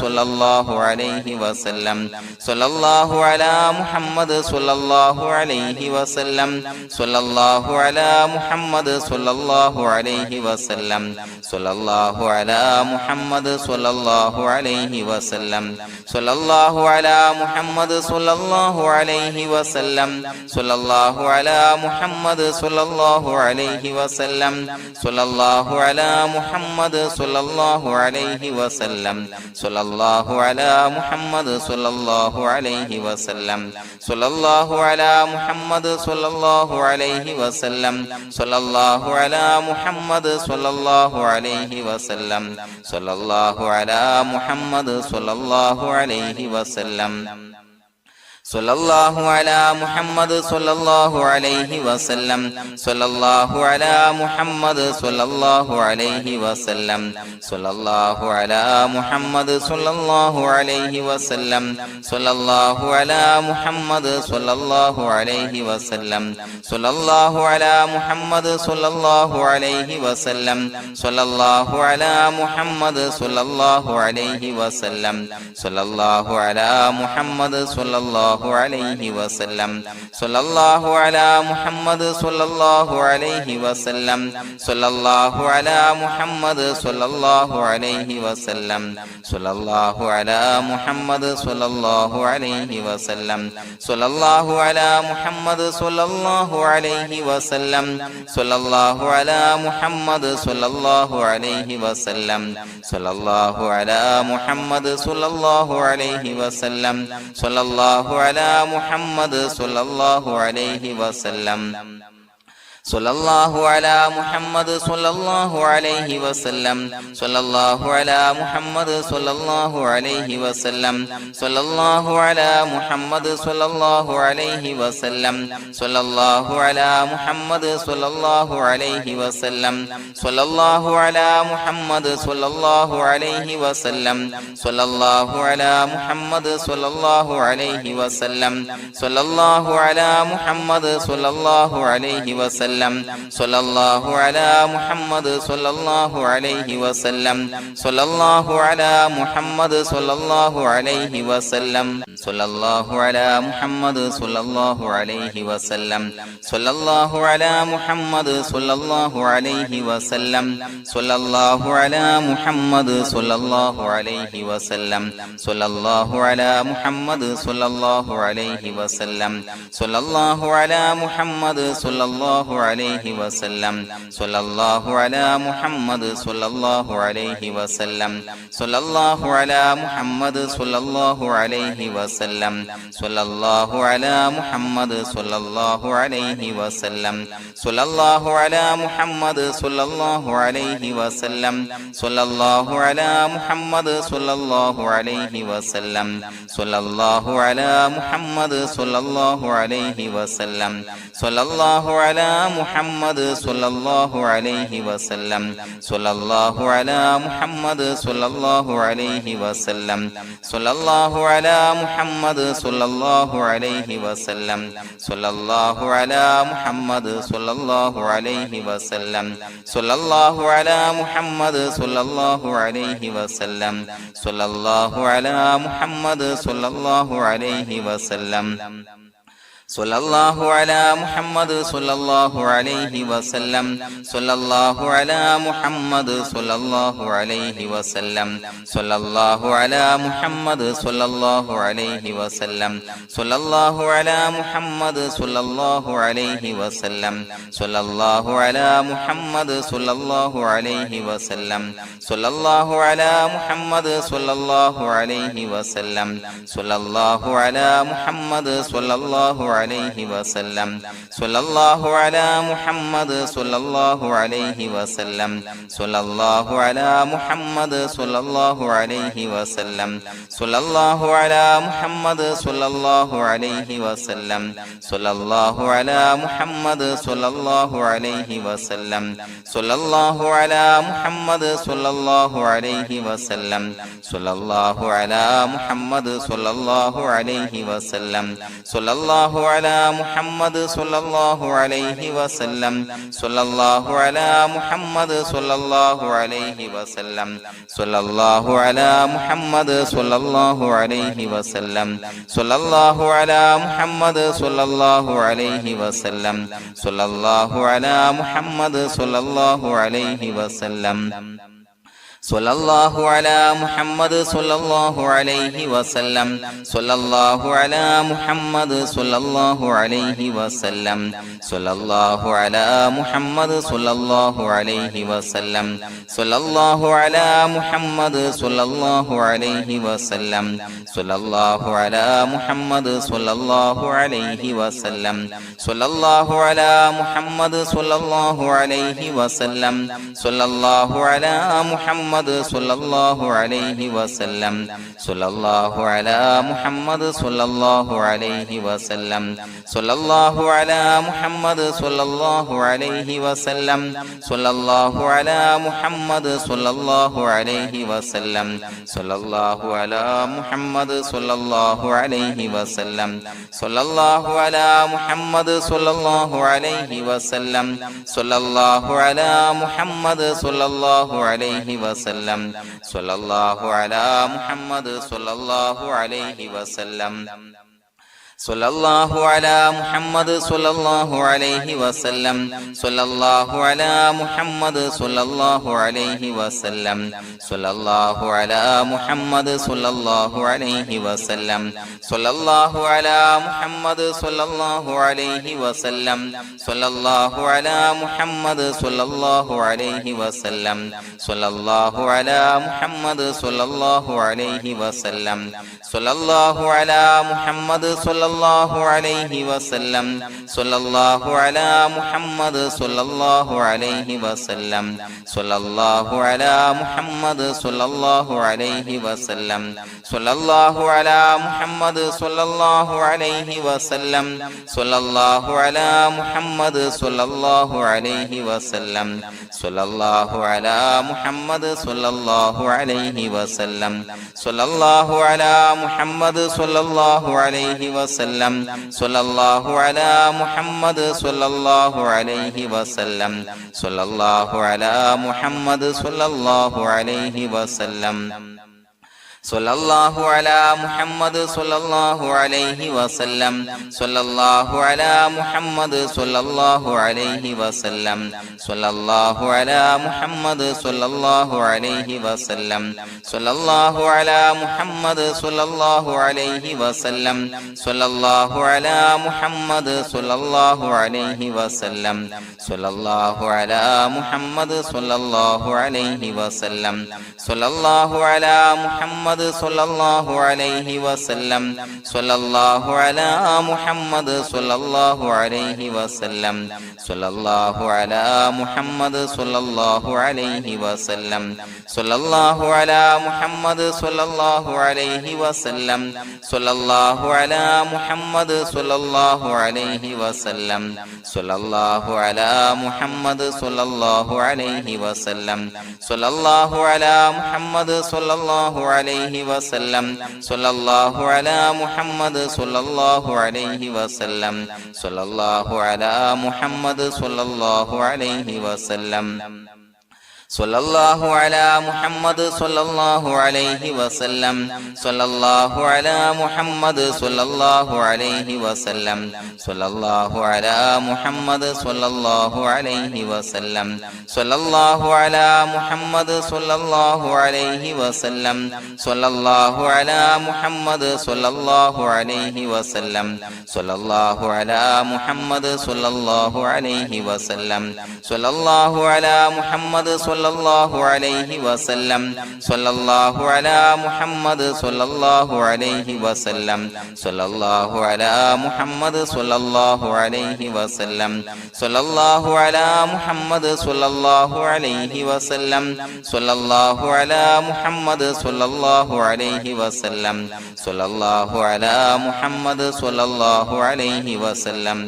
സ്വല്ലല്ലാഹു അലൈഹി വസല്ലം സ്വല്ലല്ലാഹു അലാ മുഹമ്മദ് സ്വല്ലല്ലാഹു അലൈഹി വസല്ലം സ്വല്ലല്ലാഹു അലാ മുഹമ്മദ് സ്വല്ലല്ലാഹു അലൈഹി വസല്ലം സ്വല്ലല്ലാഹു അലാ മുഹമ്മദ് സ്വല്ലല്ലാഹു അലൈഹി വസല്ലം സ്വല്ലല്ലാഹു അലാ മുഹമ്മദ് സ്വല്ലല്ലാഹു അലൈഹി വസല്ലം സ്വല്ലല്ലാഹു അലാ മുഹമ്മദ് സ്വല്ലല്ലാഹു അലൈഹി വസല്ലം സ്വല്ലല്ലാഹു അലാ മുഹമ്മദ് സ്വല്ലല്ലാഹു അലൈഹി വസല്ലം സ്വല്ലല്ലാഹു അലാ മുഹമ്മദ് സ്വല്ലല്ലാഹു അലൈഹി വസല്ലം സ്വല്ലല്ലാഹു അലാ മുഹമ്മദ് സ്വല്ലല്ലാഹു അലൈഹി വസല്ലം സ്വല്ലല്ലാഹു അലാ മുഹമ്മദ് സ്വല്ലല്ലാഹു അലൈഹി വസല്ലം സ്വല്ലല്ലാഹു അലാ മുഹമ്മദ് സ്വല്ലല്ലാഹു അലൈഹി വസല്ലം സ്വല്ലല്ലാഹു അലാ മുഹമ്മദ് സ്വല്ലല്ലാഹു അലൈഹി വസല്ലം സ്വല്ലല്ലാഹു അലാ മുഹമ്മദ് സ്വല്ലല്ലാഹു അലൈഹി വസല്ലം സ്വല്ലല്ലാഹു അലാ മുഹമ്മദ് സ്വല്ലല്ലാഹു അലൈഹി വസല്ലം സ്വല്ലല്ലാഹു അലാ മുഹമ്മദ് സ്വല്ലല്ലാഹു അലൈഹി വസല്ലം സ്വല്ലല്ലാഹു അലാ മുഹമ്മദ് സ്വല്ലല്ലാഹു അലൈഹി വസല്ലം സ്വല്ലല്ലാഹു അലാ മുഹമ്മദ് സ്വല്ലല്ലാഹു അലൈഹി വസല്ലം സ്വല്ലല്ലാഹു അലാ മുഹമ്മദ് സ്വല്ലല്ലാഹു അലൈഹി വസല്ലം സ്വല്ലല്ലാഹു അലാ മുഹമ്മദ് സ്വല്ലല്ലാഹു അലൈഹി വസല്ലം സ്വല്ലല്ലാഹു അലാ മുഹമ്മദ് സ്വല്ലല്ലാഹു അലൈഹി വസല്ലം സ്വല്ലല്ലാഹു അലാ മുഹമ്മദ് സ്വല്ലല്ലാഹു അലൈഹി വസല്ലം സ്വല്ലല്ലാഹു അലാ മുഹമ്മദ് സ്വല്ലല്ലാഹു അലൈഹി വസല്ലം സ്വല്ലല്ലാഹു അലാ മുഹമ്മദ് സ്വല്ലല്ലാഹു അലൈഹി വസല്ലം സ്വല്ലല്ലാഹു അലാ മുഹമ്മദ് സ്വല്ലല്ലാഹു അലൈഹി വസല്ലം സ്വല്ലല്ലാഹു അലാ മുഹമ്മദ് സ്വല്ലല്ലാഹു അലൈഹി വസല്ലം സ്വല്ലല്ലാഹു അലാ മുഹമ്മദ് സ്വല്ലല്ലാഹു അലൈഹി വസല്ലം സ്വല്ലല്ലാഹു അലാ മുഹമ്മദ് സ്വല്ലല്ലാഹു അലൈഹി വസല്ലം സ്വല്ലല്ലാഹു അലാ മുഹമ്മദ് സ്വല്ലല്ലാഹു അലൈഹി വസല്ലം സ്വല്ലല്ലാഹു അലാ മുഹമ്മദ് സ്വല്ലല്ലാഹു അലൈഹി വസല്ലം സ്വല്ലല്ലാഹു അലാ മുഹമ്മദ് സ്വല്ലല്ലാഹു അലൈഹി വസല്ലം സ്വല്ലല്ലാഹു അലാ മുഹമ്മദ് സ്വല്ലല്ലാഹു അലൈഹി വസല്ലം സ്വല്ലല്ലാഹു അലാ മുഹമ്മദ് സ്വല്ലല്ലാഹു അലൈഹി വസല്ലം സ്വല്ലല്ലാഹു അലാ മുഹമ്മദ് സ്വല്ലല്ലാഹു അലൈഹി വസല്ലം സ്വല്ലല്ലാഹു അലാ മുഹമ്മദ് സ്വല്ലല്ലാഹു അലൈഹി വസല്ലം സ്വല്ലല്ലാഹു അലാ മുഹമ്മദ് സ്വല്ലല്ലാഹു അലൈഹി വസല്ലം സ്വല്ലല്ലാഹു അലാ മുഹമ്മദ് സ്വല്ലല്ലാഹു അലൈഹി വസല്ലം സ്വല്ലല്ലാഹു അലാ മുഹമ്മദ് സ്വല്ലല്ലാഹു അലൈഹി വസല്ലം സ്വല്ലല്ലാഹു അലാ മുഹമ്മദ് സ്വല്ലല്ലാഹു അലൈഹി വസല്ലം സ്വല്ലല്ലാഹു അലാ മുഹമ്മദ് സ്വല്ലല്ലാഹു അലൈഹി വസല്ലം സ്വല്ലല്ലാഹു അലാ മുഹമ്മദ് സ്വല്ലല്ലാഹു അലൈഹി വസല്ലം സ്വല്ലല്ലാഹു അലാ മുഹമ്മദ് സ്വല്ലല്ലാഹു അലൈഹി വസല്ലം സ്വല്ലല്ലാഹു അലാ മുഹമ്മദ് സ്വല്ലല്ലാഹു അലൈഹി വസല്ലം സ്വല്ലല്ലാഹു അലാ മുഹമ്മദ് സ്വല്ലല്ലാഹു അലൈഹി വസല്ലം സ്വല്ലല്ലാഹു അലാ മുഹമ്മദ് സ്വല്ലല്ലാഹു അലൈഹി വസല്ലം സ്വല്ലല്ലാഹു അലാ മുഹമ്മദ് സ്വല്ലല്ലാഹു അലൈഹി വസല്ലം സ്വല്ലല്ലാഹു അലാ മുഹമ്മദ് സ്വല്ലല്ലാഹു അലൈഹി വസല്ലം സ്വല്ലല്ലാഹു അലാ മുഹമ്മദ് സ്വല്ലല്ലാഹു അലൈഹി വസല്ലം സ്വല്ലല്ലാഹു അലാ മുഹമ്മദ് സ്വല്ലല്ലാഹു അലൈഹി വസല്ലം സ്വല്ലല്ലാഹു അലാ മുഹമ്മദ് സ്വല്ലല്ലാഹു അലൈഹി വസല്ലം സ്വല്ലല്ലാഹു അലാ മുഹമ്മദ് സ്വല്ലല്ലാഹു അലൈഹി വസല്ലം സ്വല്ലല്ലാഹു അലാ മുഹമ്മദ് സ്വല്ലല്ലാഹു അലൈഹി വസല്ലം സ്വല്ലല്ലാഹു അലാ മുഹമ്മദ് സ്വല്ലല്ലാഹു അലൈഹി വസല്ലം സ്വല്ലല്ലാഹു അലാ മുഹമ്മദ് സ്വല്ലല്ലാഹു അലൈഹി വസല്ലം സ്വല്ലല്ലാഹു അലാ മുഹമ്മദ് സ്വല്ലല്ലാഹു അലൈഹി വസല്ലം സ്വല്ലല്ലാഹു അലാ മുഹമ്മദ് സ്വല്ലല്ലാഹു അലൈഹി വസല്ലം സ്വല്ലല്ലാഹു അലാ മുഹമ്മദ് സ്വല്ലല്ലാഹു അലൈഹി വസല്ലം സ്വല്ലല്ലാഹു അലാ മുഹമ്മദ് സ്വല്ലല്ലാഹു അലൈഹി വസല്ലം സ്വല്ലല്ലാഹു അലാ മുഹമ്മദ് സ്വല്ലല്ലാഹു അലൈഹി വസല്ലം സ്വല്ലല്ലാഹു അലാ മുഹമ്മദ് സ്വല്ലല്ലാഹു അലൈഹി വസല്ലം സ്വല്ലല്ലാഹു അലാ മുഹമ്മദ് സ്വല്ലല്ലാഹു അലൈഹി വസല്ലം സ്വല്ലല്ലാഹു അലാ മുഹമ്മദ് സ്വല്ലല്ലാഹു അലൈഹി വസല്ലം സ്വല്ലല്ലാഹു അലാ മുഹമ്മദ് സ്വല്ലല്ലാഹു അലൈഹി വസല്ലം സ്വല്ലല്ലാഹു അലാ മുഹമ്മദ് സ്വല്ലല്ലാഹു അലൈഹി വസല്ലം സ്വല്ലല്ലാഹു അലാ മുഹമ്മദ് സ്വല്ലല്ലാഹു അലൈഹി വസല്ലം സ്വല്ലല്ലാഹു അലാ മുഹമ്മദ് സ്വല്ലല്ലാഹു അലൈഹി വസല്ലം സ്വല്ലല്ലാഹു അലാ മുഹമ്മദ് സ്വല്ലല്ലാഹു അലൈഹി വസല്ലം സ്വല്ലല്ലാഹു അലാ മുഹമ്മദ് സ്വല്ലല്ലാഹു അലൈഹി വസല്ലം സ്വല്ലല്ലാഹു അലാ മുഹമ്മദ് സ്വല്ലല്ലാഹു അലൈഹി വസല്ലം സ്വല്ലല്ലാഹു അലാ മുഹമ്മദ് സ്വല്ലല്ലാഹു അലൈഹി വസല്ലം സ്വല്ലല്ലാഹു അലാ മുഹമ്മദ് സ്വല്ലല്ലാഹു അലൈഹി വസല്ലം സ്വല്ലല്ലാഹു അലാ മുഹമ്മദ് സ്വല്ലല്ലാഹു അലൈഹി വസല്ലം സ്വല്ലല്ലാഹു അലാ മുഹമ്മദ് സ്വല്ലല്ലാഹു അലൈഹി വസല്ലം സ്വല്ലല്ലാഹു അലാ മുഹമ്മദ് സ്വല്ലല്ലാഹു അലൈഹി വസല്ലം സ്വല്ലല്ലാഹു അലാ മുഹമ്മദ് സ്വല്ലല്ലാഹു അലൈഹി വസല്ലം സ്വല്ലല്ലാഹു അലാ മുഹമ്മദ് സ്വല്ലല്ലാഹു അലൈഹി വസല്ലം സ്വല്ലല്ലാഹു അലാ മുഹമ്മദ് സ്വല്ലല്ലാഹു അലൈഹി വസല്ലം സ്വല്ലല്ലാഹു അലാ മുഹമ്മദ് സ്വല്ലല്ലാഹു അലൈഹി വസല്ലം സ്വല്ലല്ലാഹു അലാ മുഹമ്മദ് സ്വല്ലല്ലാഹു അലൈഹി വസല്ലം സ്വല്ലല്ലാഹു അലാ മുഹമ്മദ് സ്വല്ലല്ലാഹു അലൈഹി വസല്ലം സ്വല്ലല്ലാഹു അലാ മുഹമ്മദ് സ്വല്ലല്ലാഹു അലൈഹി വസല്ലം സ്വല്ലല്ലാഹു അലാ മുഹമ്മദ് സ്വല്ലല്ലാഹു അലൈഹി വസല്ലം സ്വല്ലല്ലാഹു അലാ മുഹമ്മദ് സ്വല്ലല്ലാഹു അലൈഹി വസല്ലം സ്വല്ലല്ലാഹു അലാ മുഹമ്മദ് സ്വല്ലല്ലാഹു അലൈഹി വസല്ലം സ്വല്ലല്ലാഹു അലാ മുഹമ്മദ് സ്വല്ലല്ലാഹു അലൈഹി വസല്ലം സ്വല്ലല്ലാഹു അലാ മുഹമ്മദ് സ്വല്ലല്ലാഹു അലൈഹി വസല്ലം സ്വല്ലല്ലാഹു അലാ മുഹമ്മദ് സ്വല്ലല്ലാഹു അലൈഹി വസല്ലം സ്വല്ലല്ലാഹു അലാ മുഹമ്മദ് സ്വല്ലല്ലാഹു അലൈഹി വസല്ലം സ്വല്ലല്ലാഹു അലാ മുഹമ്മദ് സ്വല്ലല്ലാഹു അലൈഹി വസല്ലം സ്വല്ലല്ലാഹു അലാ മുഹമ്മദ് സ്വല്ലല്ലാഹു സ്വല്ലല്ലാഹു അലൈഹി വസല്ലം സ്വല്ലല്ലാഹു അലാ മുഹമ്മദ് സ്വല്ലല്ലാഹു അലൈഹി വസല്ലം സ്വല്ലല്ലാഹു അലാ മുഹമ്മദ് സ്വല്ലല്ലാഹു അലൈഹി വസല്ലം സ്വല്ലല്ലാഹു അലാ മുഹമ്മദ് സ്വല്ലല്ലാഹു അലൈഹി വസല്ലം സ്വല്ലല്ലാഹു അലാ മുഹമ്മദ് സ്വല്ലല്ലാഹു അലൈഹി വസല്ലം സ്വല്ലല്ലാഹു അലാ മുഹമ്മദ് സ്വല്ലല്ലാഹു അലൈഹി വസല്ലം സ്വല്ലല്ലാഹു അലാ മുഹമ്മദ് സ്വല്ലല്ലാഹു അലൈഹി വസല്ലം സ്വല്ലല്ലാഹു അലാ മുഹമ്മദ് സ്വല്ലല്ലാഹു അലൈഹി വസല്ലം സ്വല്ലല്ലാഹു അലാ മുഹമ്മദ് സ്വല്ലല്ലാഹു അലൈഹി വസല്ലം സ്വല്ലല്ലാഹു അലാ മുഹമ്മദ് സ്വല്ലല്ലാഹു അലൈഹി വസല്ലം സ്വല്ലല്ലാഹു അലാ മുഹമ്മദ് സ്വല്ലല്ലാഹു അലൈഹി വസല്ലം സ്വല്ലല്ലാഹു അലാ മുഹമ്മദ് സ്വല്ലല്ലാഹു അലൈഹി വസല്ലം സ്വല്ലല്ലാഹു അലാ മുഹമ്മദ് സ്വല്ലല്ലാഹു അലൈഹി വസല്ലം സ്വല്ലല്ലാഹു അലാ മുഹമ്മദ് സ്വല്ലല്ലാഹു അലൈഹി വസല്ലം സ്വല്ലല്ലാഹു അലാ മുഹമ്മദ് സ്വല്ലല്ലാഹു അലൈഹി വസല്ലം സ്വല്ലല്ലാഹു അലാ മുഹമ്മദ് സ്വല്ലല്ലാഹു അലൈഹി വസല്ലം സ്വല്ലല്ലാഹു അലാ മുഹമ്മദ് സ്വല്ലല്ലാഹു അലൈഹി വസല്ലം സ്വല്ലല്ലാഹു അലാ മുഹമ്മദ് സ്വല്ലല്ലാഹു അലൈഹി വസല്ലം സ്വല്ലല്ലാഹു അലാ മുഹമ്മദ് സ്വല്ലല്ലാഹു അലൈഹി വസല്ലം സ്വല്ലല്ലാഹു അലാ മുഹമ്മദ് സ്വല്ലല്ലാഹു അലൈഹി വസല്ലം സ്വല്ലല്ലാഹു അലാ മുഹമ്മദ് സ്വല്ലല്ലാഹു അലൈഹി വസല്ലം സ്വല്ലല്ലാഹു അലാ മുഹമ്മദ് സ്വല്ലല്ലാഹു അലൈഹി വസല്ലം സ്വല്ലല്ലാഹു അലാ മുഹമ്മദ് സ്വല്ലല്ലാഹു അലൈഹി വസല്ലം സ്വല്ലല്ലാഹു അലാ മുഹമ്മദ് സ്വല്ലല്ലാഹു അലൈഹി വസല്ലം സ്വല്ലല്ലാഹു അലാ മുഹമ്മദ് സ്വല്ലല്ലാഹു അലൈഹി വസല്ലം സ്വല്ലല്ലാഹു അലാ മുഹമ്മദ് സ്വല്ലല്ലാഹു അലൈഹി വസല്ലം സ്വല്ലല്ലാഹു അലാ മുഹമ്മദ് സ്വല്ലല്ലാഹു അലൈഹി വസല്ലം സ്വല്ലല്ലാഹു അലാ മുഹമ്മദ് സ്വല്ലല്ലാഹു അലൈഹി വസല്ലം സ്വല്ലല്ലാഹു അലാ മുഹമ്മദ് സ്വല്ലല്ലാഹു അലൈഹി വസല്ലം സ്വല്ലല്ലാഹു അലാ മുഹമ്മദ് സ്വല്ലല്ലാഹു അലൈഹി വസല്ലം സ്വല്ലല്ലാഹു അലാ മുഹമ്മദ് സ്വല്ലല്ലാഹു അലൈഹി വസല്ലം സ്വല്ലല്ലാഹു അലാ മുഹമ്മദ് സ്വല്ലല്ലാഹു അലൈഹി വസല്ലം സ്വല്ലല്ലാഹു അലാ മുഹമ്മദ് സ്വല്ലല്ലാഹു അലൈഹി വസല്ലം സ്വല്ലല്ലാഹു അലാ മുഹമ്മദ് സ്വല്ലല്ലാഹു അലൈഹി വസല്ലം സ്വല്ലല്ലാഹു അലാ മുഹമ്മദ് സ്വല്ലല്ലാഹു അലൈഹി വസല്ലം സ്വല്ലല്ലാഹു അലാ മുഹമ്മദ് സ്വല്ലല്ലാഹു അലൈഹി വസല്ലം സ്വല്ലല്ലാഹു അലാ മുഹമ്മദ് സ്വല്ലല്ലാഹു അലൈഹി വസല്ലം സ്വല്ലല്ലാഹു അലാ മുഹമ്മദ് സ്വല്ലല്ലാഹു അലൈഹി വസല്ലം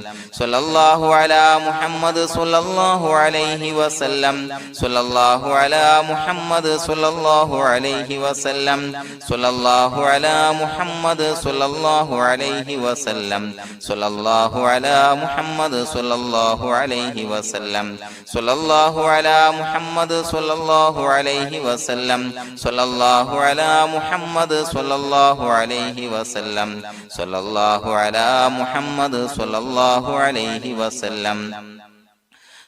സ്വല്ലല്ലാഹു അലാ മുഹമ്മദ് സ്വല്ലല്ലാഹു അലൈഹി വസല്ലം സ്വല്ലല്ലാഹു അലാ മുഹമ്മദ് സ്വല്ലല്ലാഹു അലൈഹി വസല്ലം സ്വല്ലല്ലാഹു അലാ മുഹമ്മദ് സ്വല്ലല്ലാഹു അലൈഹി വസല്ലം സ്വല്ലല്ലാഹു അലാ മുഹമ്മദ് സ്വല്ലല്ലാഹു അലൈഹി വസല്ലം സ്വല്ലല്ലാഹു അലാ മുഹമ്മദ് സ്വല്ലല്ലാഹു അലൈഹി വസല്ലം സ്വല്ലല്ലാഹു അലാ മുഹമ്മദ് സ്വല്ലല്ലാഹു അലൈഹി വസല്ലം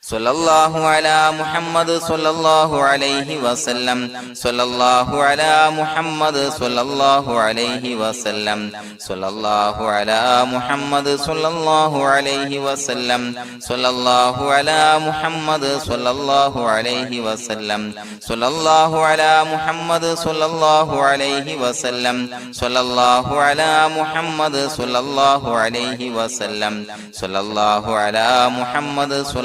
സ്വല്ലല്ലാഹു അലാ മുഹമ്മദ് സ്വല്ലല്ലാഹു അലൈഹി വസല്ലം സ്വല്ലല്ലാഹു അലാ മുഹമ്മദ് സ്വല്ലല്ലാഹു അലൈഹി വസല്ലം സ്വല്ലല്ലാഹു അലാ മുഹമ്മദ് സ്വല്ലല്ലാഹു അലൈഹി വസല്ലം സ്വല്ലല്ലാഹു അലാ മുഹമ്മദ് സ്വല്ലല്ലാഹു അലൈഹി വസല്ലം സ്വല്ലല്ലാഹു അലാ മുഹമ്മദ് സ്വല്ലല്ലാഹു അലൈഹി വസല്ലം സ്വല്ലല്ലാഹു അലാ മുഹമ്മദ്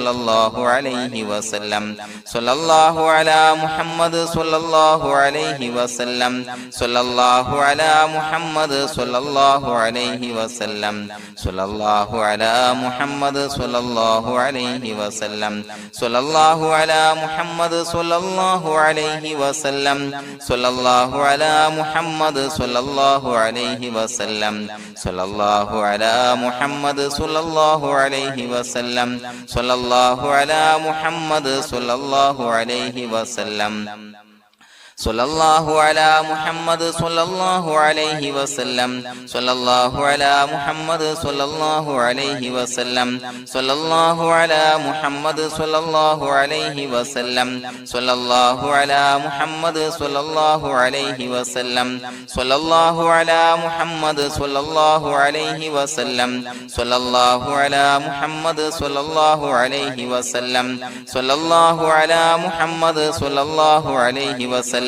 സ്വല്ലല്ലാഹു അലൈഹി വസല്ലം സ്വല്ലല്ലാഹു അലാ മുഹമ്മദ് സ്വല്ലല്ലാഹു അലൈഹി വസല്ലം സ്വല്ലല്ലാഹു അലാ മുഹമ്മദ് സ്വല്ലല്ലാഹു അലൈഹി വസല്ലം സ്വല്ലല്ലാഹു അലാ മുഹമ്മദ് സ്വല്ലല്ലാഹു അലൈഹി വസല്ലം സ്വല്ലല്ലാഹു അലാ മുഹമ്മദ് സ്വല്ലല്ലാഹു അലൈഹി വസല്ലം സ്വല്ലല്ലാഹു അലാ മുഹമ്മദ് സ്വല്ലല്ലാഹു അലൈഹി വസല്ലം സ്വല്ലല്ലാഹു അലാ മുഹമ്മദ് സ്വല്ലല്ലാഹു അലൈഹി വസല്ലം സ്വല്ലല്ലാഹു അലാ മുഹമ്മദ് സ്വല്ലല്ലാഹു അലൈഹി വസല്ലം സ്വല്ലല്ലാഹു അലാ മുഹമ്മദ് സ്വല്ലല്ലാഹു അലൈഹി വസല്ലം സ്വല്ലല്ലാഹു അലാ മുഹമ്മദ് സ്വല്ലല്ലാഹു അലൈഹി വസല്ലം സ്വല്ലല്ലാഹു അലാ മുഹമ്മദ് സ്വല്ലല്ലാഹു അലൈഹി വസല്ലം സ്വല്ലല്ലാഹു അലാ മുഹമ്മദ് സ്വല്ലല്ലാഹു അലൈഹി വസല്ലം സ്വല്ലല്ലാഹു അലാ മുഹമ്മദ് സ്വല്ലല്ലാഹു അലൈഹി വസല്ലം സ്വല്ലല്ലാഹു അലാ മുഹമ്മദ് സ്വല്ലല്ലാഹു അലൈഹി വസല്ലം സ്വല്ലല്ലാഹു അലാ മുഹമ്മദ് സ്വല്ലല്ലാഹു അലൈഹി വസല്ലം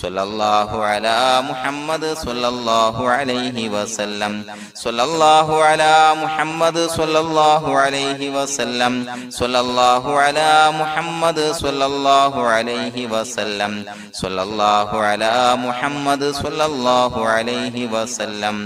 സ്വല്ലല്ലാഹു അലാ മുഹമ്മദ് സ്വല്ലല്ലാഹു അലൈഹി വസല്ലം സ്വല്ലല്ലാഹു അലാ മുഹമ്മദ് സ്വല്ലല്ലാഹു അലൈഹി വസല്ലം സ്വല്ലല്ലാഹു അലാ മുഹമ്മദ് സ്വല്ലല്ലാഹു അലൈഹി വസല്ലം സ്വല്ലല്ലാഹു അലാ മുഹമ്മദ് സ്വല്ലല്ലാഹു അലൈഹി വസല്ലം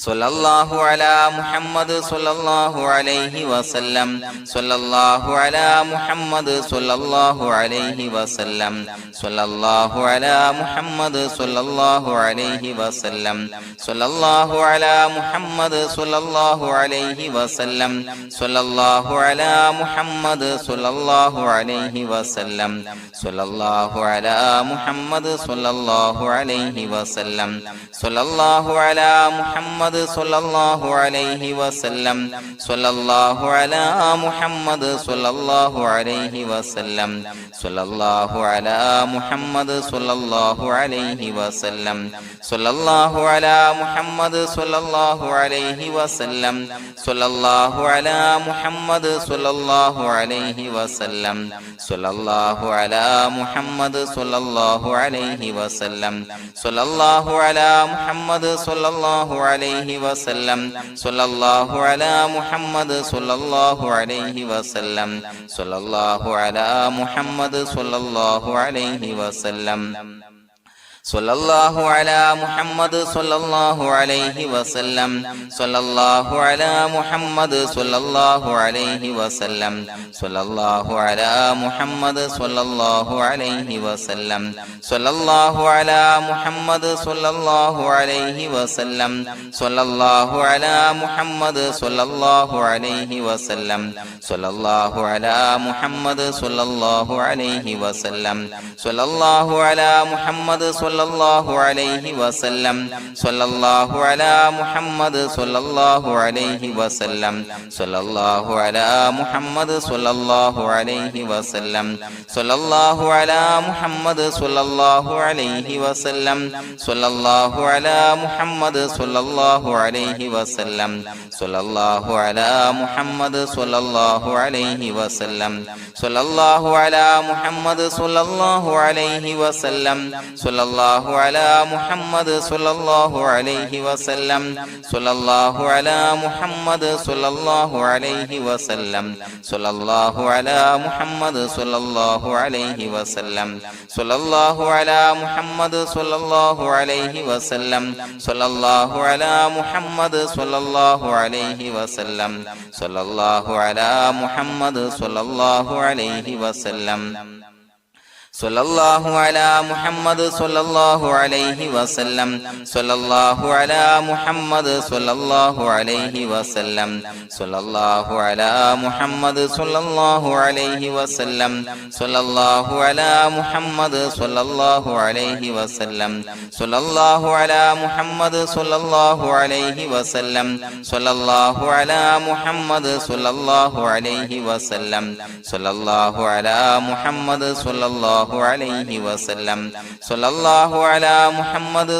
സ്വല്ലല്ലാഹു അലാ മുഹമ്മദ് സ്വല്ലല്ലാഹു അലൈഹി വസല്ലം സ്വല്ലല്ലാഹു അലാ മുഹമ്മദ് സ്വല്ലല്ലാഹു അലൈഹി വസല്ലം സ്വല്ലല്ലാഹു അലാ മുഹമ്മദ് സ്വല്ലല്ലാഹു അലൈഹി വസല്ലം സ്വല്ലല്ലാഹു അലാ മുഹമ്മദ് സ്വല്ലല്ലാഹു അലൈഹി വസല്ലം സ്വല്ലല്ലാഹു അലാ മുഹമ്മദ് സ്വല്ലല്ലാഹു അലൈഹി വസല്ലം സ്വല്ലല്ലാഹു അലാ മുഹമ്മദ് സ്വല്ലല്ലാഹു അലൈഹി വസല്ലം സ്വല്ലല്ലാഹു അലാ മുഹമ്മദ് സ്വല്ലല്ലാഹു അലൈഹി വസല്ലം സ്വല്ലല്ലാഹു അലാ മുഹമ്മദ് സ്വല്ലല്ലാഹു അലൈഹി വസല്ലം സ്വല്ലല്ലാഹു അലാ മുഹമ്മദ് സ്വല്ലല്ലാഹു അലൈഹി വസല്ലം സ്വല്ലല്ലാഹു അലാ മുഹമ്മദ് സ്വല്ലല്ലാഹു അലൈഹി വസല്ലം സ്വല്ലല്ലാഹു അലാ മുഹമ്മദ് സ്വല്ലല്ലാഹു അലൈഹി വസല്ലം സ്വല്ലല്ലാഹു അലാ മുഹമ്മദ് സ്വല്ലല്ലാഹു അലൈഹി വസല്ലം സ്വല്ലല്ലാഹു അലാ മുഹമ്മദ് സ്വല്ലല്ലാഹു അലൈഹി വസല്ലം സ്വല്ലല്ലാഹു അലാ മുഹമ്മദ് സ്വല്ലല്ലാഹു അലൈഹി വസല്ലം സ്വല്ലല്ലാഹു അലാ മുഹമ്മദ് സ്വല്ലല്ലാഹു അലൈഹി വസല്ലം സ്വല്ലല്ലാഹു അലാ മുഹമ്മദ് സ്വല്ലല്ലാഹു അലൈഹി വസല്ലം സ്വല്ലല്ലാഹു അലാ മുഹമ്മദ് സ്വല്ലല്ലാഹു അലൈഹി വസല്ലം സ്വല്ലല്ലാഹു അലാ മുഹമ്മദ് സ്വല്ലല്ലാഹു അലൈഹി വസല്ലം സ്വല്ലല്ലാഹു അലാ മുഹമ്മദ് സ്വല്ലല്ലാഹു അലൈഹി വസല്ലം സ്വല്ലല്ലാഹു അലാ മുഹമ്മദ് സ്വല്ലല്ലാഹു അലൈഹി വസല്ലം സ്വല്ലല്ലാഹു അലാ മുഹമ്മദ് സ്വല്ലല്ലാഹു അലൈഹി വസല്ലം സ്വല്ലല്ലാഹു അലാ മുഹമ്മദ് സ്വല്ലല്ലാഹു അലൈഹി വസല്ലം സ്വല്ലല്ലാഹു അലാ മുഹമ്മദ് സ്വല്ലല്ലാഹു അലൈഹി വസല്ലം സ്വല്ലല്ലാഹു അലാ മുഹമ്മദ് സ്വല്ലല്ലാഹു അലൈഹി വസല്ലം സ്വല്ലല്ലാഹു അലാ മുഹമ്മദ് സ്വല്ലല്ലാഹു അലൈഹി വസല്ലം സ്വല്ലല്ലാഹു അലാ മുഹമ്മദ് സ്വല്ലല്ലാഹു അലൈഹി വസല്ലം സ്വല്ലല്ലാഹു അലാ മുഹമ്മദ് സ്വല്ലല്ലാഹു അലൈഹി വസല്ലം സ്വല്ലല്ലാഹു അലാ മുഹമ്മദ് സ്വല്ലല്ലാഹു അലൈഹി വസല്ലം സ്വല്ലല്ലാഹു അലാ മുഹമ്മദ് സ്വല്ലല്ലാഹു അലൈഹി വസല്ലം സ്വല്ലല്ലാഹു അലാ മുഹമ്മദ് സ്വല്ലല്ലാഹു അലൈഹി വസല്ലം സ്വല്ലല്ലാഹു അലാ മുഹമ്മദ് സ്വല്ലല്ലാഹു അലൈഹി വസല്ലം സ്വല്ലല്ലാഹു അലാ മുഹമ്മദ് സ്വല്ലല്ലാഹു അലൈഹി വസല്ലം സ്വല്ലല്ലാഹു അലാ മുഹമ്മദ് സ്വല്ലല്ലാഹു അലൈഹി വസല്ലം സ്വല്ലല്ലാഹു അലാ മുഹമ്മദ് സ്വല്ലല്ലാഹു അലൈഹി വസല്ലം സ്വല്ലല്ലാഹു അലാ മുഹമ്മദ് സ്വല്ലല്ലാഹു അലൈഹി വസല്ലം സ്വല്ലല്ലാഹു അലാ മുഹമ്മദ് സ്വല്ലല്ലാഹു അലൈഹി വസല്ലം സ്വല്ലല്ലാഹു അലാ മുഹമ്മദ് സ്വല്ലല്ലാഹു അലൈഹി വസല്ലം സ്വല്ലല്ലാഹു അലാ മുഹമ്മദ് സ്വല്ലല്ലാഹു അലൈഹി വസല്ലം സ്വല്ലല്ലാഹു അലാ മുഹമ്മദ് സ്വല്ലല്ലാഹു അലൈഹി വസല്ലം സ്വല്ലല്ലാഹു അലാ മുഹമ്മദ് സ്വല്ലല്ലാഹു അലൈഹി വസല്ലം സ്വല്ലല്ലാഹു അലാ മുഹമ്മദ് സ്വല്ലല്ലാഹു അലൈഹി വസല്ലം സ്വല്ലല്ലാഹു അലാ മുഹമ്മദ് സ്വല്ലല്ലാഹു അലൈഹി വസല്ലം സ്വല്ലല്ലാഹു അലാ മുഹമ്മദ്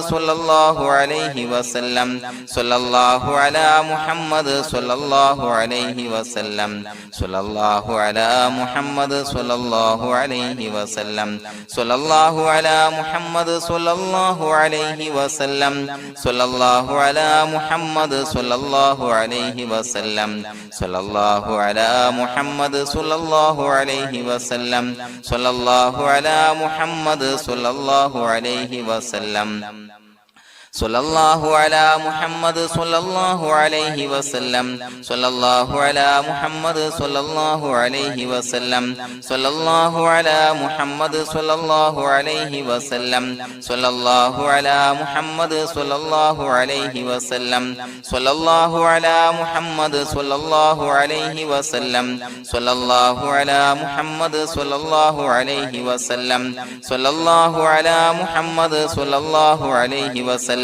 സ്വല്ലല്ലാഹു അലൈഹി വസല്ലം സ്വല്ലല്ലാഹു അലാ മുഹമ്മദ് സ്വല്ലല്ലാഹു അലൈഹി വസല്ലം സ്വല്ലല്ലാഹു അലാ മുഹമ്മദ് സ്വല്ലല്ലാഹു അലൈഹി വസല്ലം സ്വല്ലല്ലാഹു അലാ മുഹമ്മദ് സ്വല്ലല്ലാഹു അലൈഹി വസല്ലം സ്വല്ലല്ലാഹു അലാ മുഹമ്മദ് സ്വല്ലല്ലാഹു അലൈഹി വസല്ലം സ്വല്ലല്ലാഹു അലാ മുഹമ്മദ് സ്വല്ലല്ലാഹു അലൈഹി വസല്ലം സ്വല്ലല്ലാഹു അലാ മുഹമ്മദ് സ്വല്ലല്ലാഹു അലൈഹി വസല്ലം സ്വല്ലല്ലാഹു അലാ മുഹമ്മദ് സ്വല്ലല്ലാഹു അലൈഹി വസല്ലം സ്വല്ലല്ലാഹു അലാ മുഹമ്മദ് സ്വല്ലല്ലാഹു അലൈഹി വസല്ലം സ്വല്ലല്ലാഹു അലാ മുഹമ്മദ് സ്വല്ലല്ലാഹു അലൈഹി വസല്ലം സ്വല്ലല്ലാഹു അലാ മുഹമ്മദ് സ്വല്ലല്ലാഹു അലൈഹി വസല്ലം സ്വല്ലല്ലാഹു അലാ മുഹമ്മദ് സ്വല്ലല്ലാഹു അലൈഹി വസല്ലം സ്വല്ലല്ലാഹു അലാ മുഹമ്മദ് സ്വല്ലല്ലാഹു അലൈഹി വസല്ലം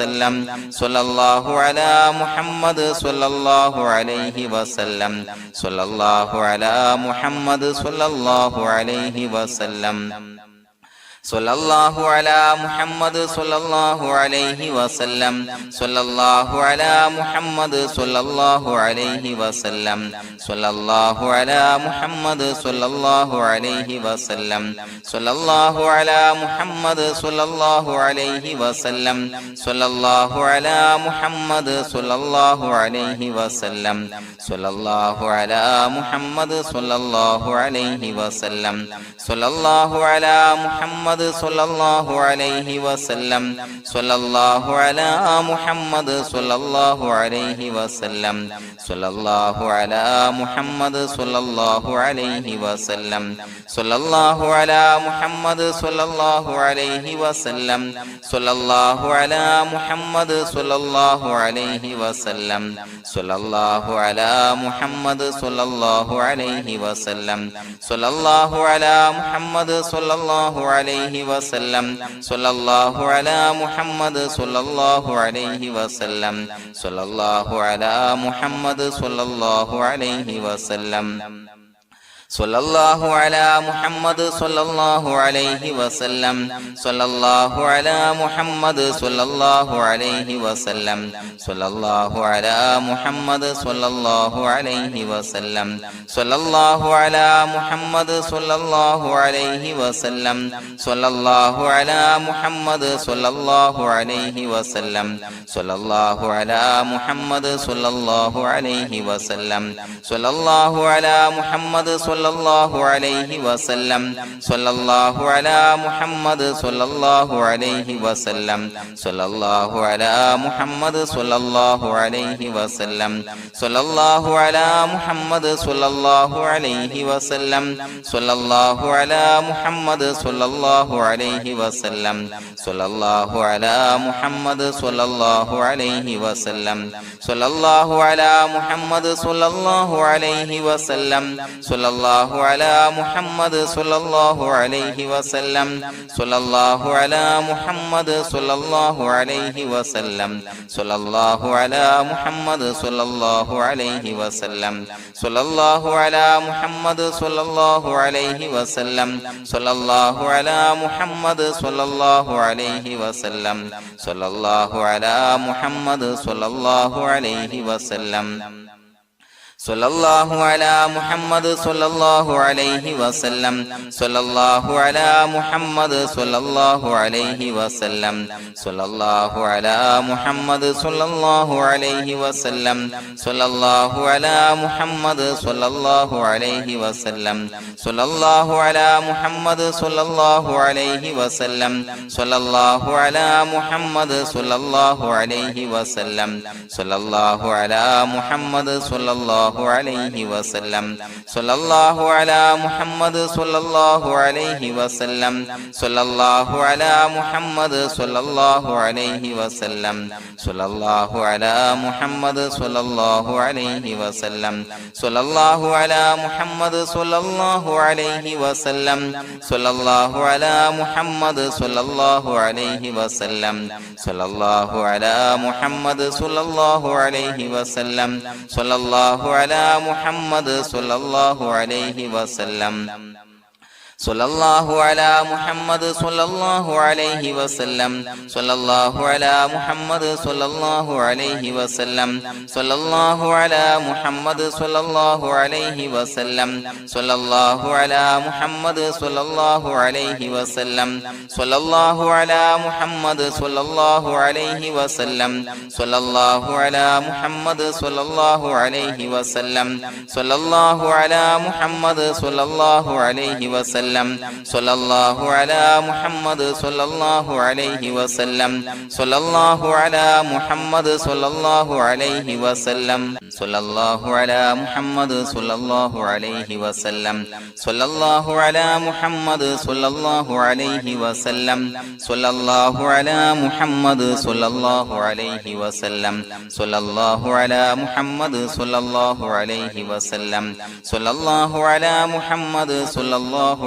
വസല്ലം സ്വല്ലല്ലാഹു അലാ മുഹമ്മദ് സ്വല്ലല്ലാഹു അലൈഹി വസല്ലം സ്വല്ലല്ലാഹു അലാ മുഹമ്മദ് സ്വല്ലല്ലാഹു അലൈഹി വസല്ലം സ്വല്ലല്ലാഹു അലാ മുഹമ്മദ് സ്വല്ലല്ലാഹു അലൈഹി വസല്ലം സ്വല്ലല്ലാഹു അലാ മുഹമ്മദ് സ്വല്ലല്ലാഹു അലൈഹി വസല്ലം സ്വല്ലല്ലാഹു അലാ മുഹമ്മദ് സ്വല്ലല്ലാഹു അലൈഹി വസല്ലം സ്വല്ലല്ലാഹു അലാ മുഹമ്മദ് സ്വല്ലല്ലാഹു അലൈഹി വസല്ലം സ്വല്ലല്ലാഹു അലാ മുഹമ്മദ് സ്വല്ലല്ലാഹു അലൈഹി വസല്ലം സ്വല്ലല്ലാഹു അലാ മുഹമ്മദ് സ്വല്ലല്ലാഹു അലൈഹി വസല്ലം സ്വല്ലല്ലാഹു അലാ മുഹമ്മദ് സ്വല്ലല്ലാഹു അലൈഹി വസല്ലം സ്വല്ലല്ലാഹു അലാ മുഹമ്മദ് സ്വല്ലല്ലാഹു അലൈഹി വസല്ലം സ്വല്ലല്ലാഹു അലാ മുഹമ്മദ് സ്വല്ലല്ലാഹു അലൈഹി വസല്ലം സ്വല്ലല്ലാഹു അലാ മുഹമ്മദ് സ്വല്ലല്ലാഹു അലൈഹി വസല്ലം സ്വല്ലല്ലാഹു അലാ മുഹമ്മദ് സ്വല്ലല്ലാഹു അലൈഹി വസല്ലം സ്വല്ലല്ലാഹു അലാ മുഹമ്മദ് സ്വല്ലല്ലാഹു അലൈഹി വസല്ലം സ്വല്ലല്ലാഹു അലാ മുഹമ്മദ് സ്വല്ലല്ലാഹു അലൈഹി വസല്ലം സ്വല്ലല്ലാഹു അലാ മുഹമ്മദ് സ്വല്ലല്ലാഹു അലൈഹി വസല്ലം സ്വല്ലല്ലാഹു അലാ മുഹമ്മദ് സ്വല്ലല്ലാഹു അലൈഹി വസല്ലം സ്വല്ലല്ലാഹു അലാ മുഹമ്മദ് സ്വല്ലല്ലാഹു അലൈഹി വസല്ലം സ്വല്ലല്ലാഹു അലാ മുഹമ്മദ് സ്വല്ലല്ലാഹു അലൈഹി വസല്ലം സ്വല്ലല്ലാഹു അലാ മുഹമ്മദ് സ്വല്ലല്ലാഹു അലൈഹി വസല്ലം സ്വല്ലല്ലാഹു അലാ മുഹമ്മദ് സ്വല്ലല്ലാഹു അലൈഹി വസല്ലം സ്വല്ലല്ലാഹു അലാ മുഹമ്മദ് സ്വല്ലല്ലാഹു അലൈഹി വസല്ലം സ്വല്ലല്ലാഹു അലാ മുഹമ്മദ് സ്വല്ലല്ലാഹു അലൈഹി വസല്ലം സ്വല്ലല്ലാഹു അലാ മുഹമ്മദ് സ്വല്ലല്ലാഹു അലൈഹി വസല്ലം സ്വല്ലല്ലാഹു അലാ മുഹമ്മദ് സ്വല്ലല്ലാഹു അലൈഹി വസല്ലം സ്വല്ലല്ലാഹു അലാ മുഹമ്മദ് സ്വല്ലല്ലാഹു അലൈഹി വസല്ലം സ്വല്ലല്ലാഹു അലാ മുഹമ്മദ് സ്വല്ലല്ലാഹു അലൈഹി വസല്ലം സ്വല്ലല്ലാഹു അലാ മുഹമ്മദ് സ്വല്ലല്ലാഹു അലൈഹി വസല്ലം സ്വല്ലല്ലാഹു അലാ മുഹമ്മദ് സ്വല്ലല്ലാഹു അലൈഹി വസല്ലം സ്വല്ലല്ലാഹു അലാ മുഹമ്മദ് സ്വല്ലല്ലാഹു അലൈഹി വസല്ലം സ്വല്ലല്ലാഹു അലാ മുഹമ്മദ് സ്വല്ലല്ലാഹു അലൈഹി വസല്ലം സ്വല്ലല്ലാഹു അലാ മുഹമ്മദ് സ്വല്ലല്ലാഹു അലൈഹി വസല്ലം സ്വല്ലല്ലാഹു അലാ മുഹമ്മദ് സ്വല്ലല്ലാഹു അലൈഹി വസല്ലം സ്വല്ലല്ലാഹു അലാ മുഹമ്മദ് സ്വല്ലല്ലാഹു അലൈഹി വസല്ലം സ്വല്ലല്ലാഹു അലാ മുഹമ്മദ് സ്വല്ലല്ലാഹു അലൈഹി വസല്ലം സ്വല്ലല്ലാഹു അലാ മുഹമ്മദ് സ്വല്ലല്ലാഹു അലൈഹി വസല്ലം സ്വല്ലല്ലാഹു അലാ മുഹമ്മദ് സ്വല്ലല്ലാഹു അലൈഹി വസല്ലം സ്വല്ലല്ലാഹു അലാ മുഹമ്മദ് സ്വല്ലല്ലാഹു അലൈഹി വസല്ലം സ്വല്ലല്ലാഹു അലാ മുഹമ്മദ് സ്വല്ലല്ലാഹു അലൈഹി വസല്ലം സ്വല്ലല്ലാഹു അലാ മുഹമ്മദ് സ്വല്ലല്ലാഹു അലൈഹി വസല്ലം സ്വല്ലല്ലാഹു അലാ മുഹമ്മദ് സ്വല്ലല്ലാഹു അലൈഹി വസല്ലം സ്വല്ലല്ലാഹു അലാ മുഹമ്മദ് സ്വല്ലല്ലാഹു അലൈഹി വസല്ലം സ്വല്ലല്ലാഹു അലാ മുഹമ്മദ് സ്വല്ലല്ലാഹു അലൈഹി വസല്ലം സ്വല്ലല്ലാഹു അലാ മുഹമ്മദ് സ്വല്ലല്ലാഹു അലൈഹി വസല്ലം സ്വല്ലല്ലാഹു അലാ മുഹമ്മദ് സ്വല്ലല്ലാഹു അലൈഹി വസല്ലം സ്വല്ലല്ലാഹു അലാ മുഹമ്മദ് സ്വല്ലല്ലാഹു അലൈഹി വസല്ലം സ്വല്ലല്ലാഹു അലാ മുഹമ്മദ് സ്വല്ലല്ലാഹു അലൈഹി വസല്ലം സ്വല്ലല്ലാഹു അലാ മുഹമ്മദ് സ്വല്ലല്ലാഹു അലൈഹി വസല്ലം സ്വല്ലല്ലാഹു അലാ മുഹമ്മദ് സ്വല്ലല്ലാഹു അലൈഹി വസല്ലം സ്വല്ലല്ലാഹു അലാ മുഹമ്മദ് സ്വല്ലല്ലാഹു അലൈഹി വസല്ലം സ്വല്ലല്ലാഹു അലാ മുഹമ്മദ് സ്വല്ലല്ലാഹു അലൈഹി വസല്ലം സ്വല്ലല്ലാഹു അലാ മുഹമ്മദ് സ്വല്ലല്ലാഹു അലൈഹി വസല്ലം സ്വല്ലല്ലാഹു അലാ മുഹമ്മദ് സ്വല്ലല്ലാഹു അലൈഹി വസല്ലം സ്വല്ലല്ലാഹു അലാ മുഹമ്മദ് സ്വല്ലല്ലാഹു അലൈഹി വസല്ലം സ്വല്ലല്ലാഹു അലാ മുഹമ്മദ് സ്വല്ലല്ലാഹു അലൈഹി വസല്ലം സ്വല്ലല്ലാഹു അലാ മുഹമ്മദ് സ്വല്ലല്ലാഹു അലൈഹി വസല്ലം സ്വല്ലല്ലാഹു അലാ മുഹമ്മദ് സ്വല്ലല്ലാഹു അലൈഹി വസല്ലം സ്വല്ലല്ലാഹു അലാ മുഹമ്മദ് സ്വല്ലല്ലാഹു അലൈഹി വസല്ലം സ്വല്ലല്ലാഹു അലാ മുഹമ്മദ് സ്വല്ലല്ലാഹു അലൈഹി വസല്ലം സ്വല്ലല്ലാഹു അലാ മുഹമ്മദ് സ്വല്ലല്ലാഹു അലൈഹി വസല്ലം സ്വല്ലല്ലാഹു അലാ മുഹമ്മദ് സ്വല്ലല്ലാഹു അലൈഹി വസല്ലം സ്വല്ലല്ലാഹു അലാ മുഹമ്മദ് സ്വല്ലല്ലാഹു അലൈഹി വസല്ലം സ്വല്ലല്ലാഹു അലാ മുഹമ്മദ് സ്വല്ലല്ലാഹു അലൈഹി വസല്ലം സ്വല്ലല്ലാഹു അലാ മുഹമ്മദ് സ്വല്ലല്ലാഹു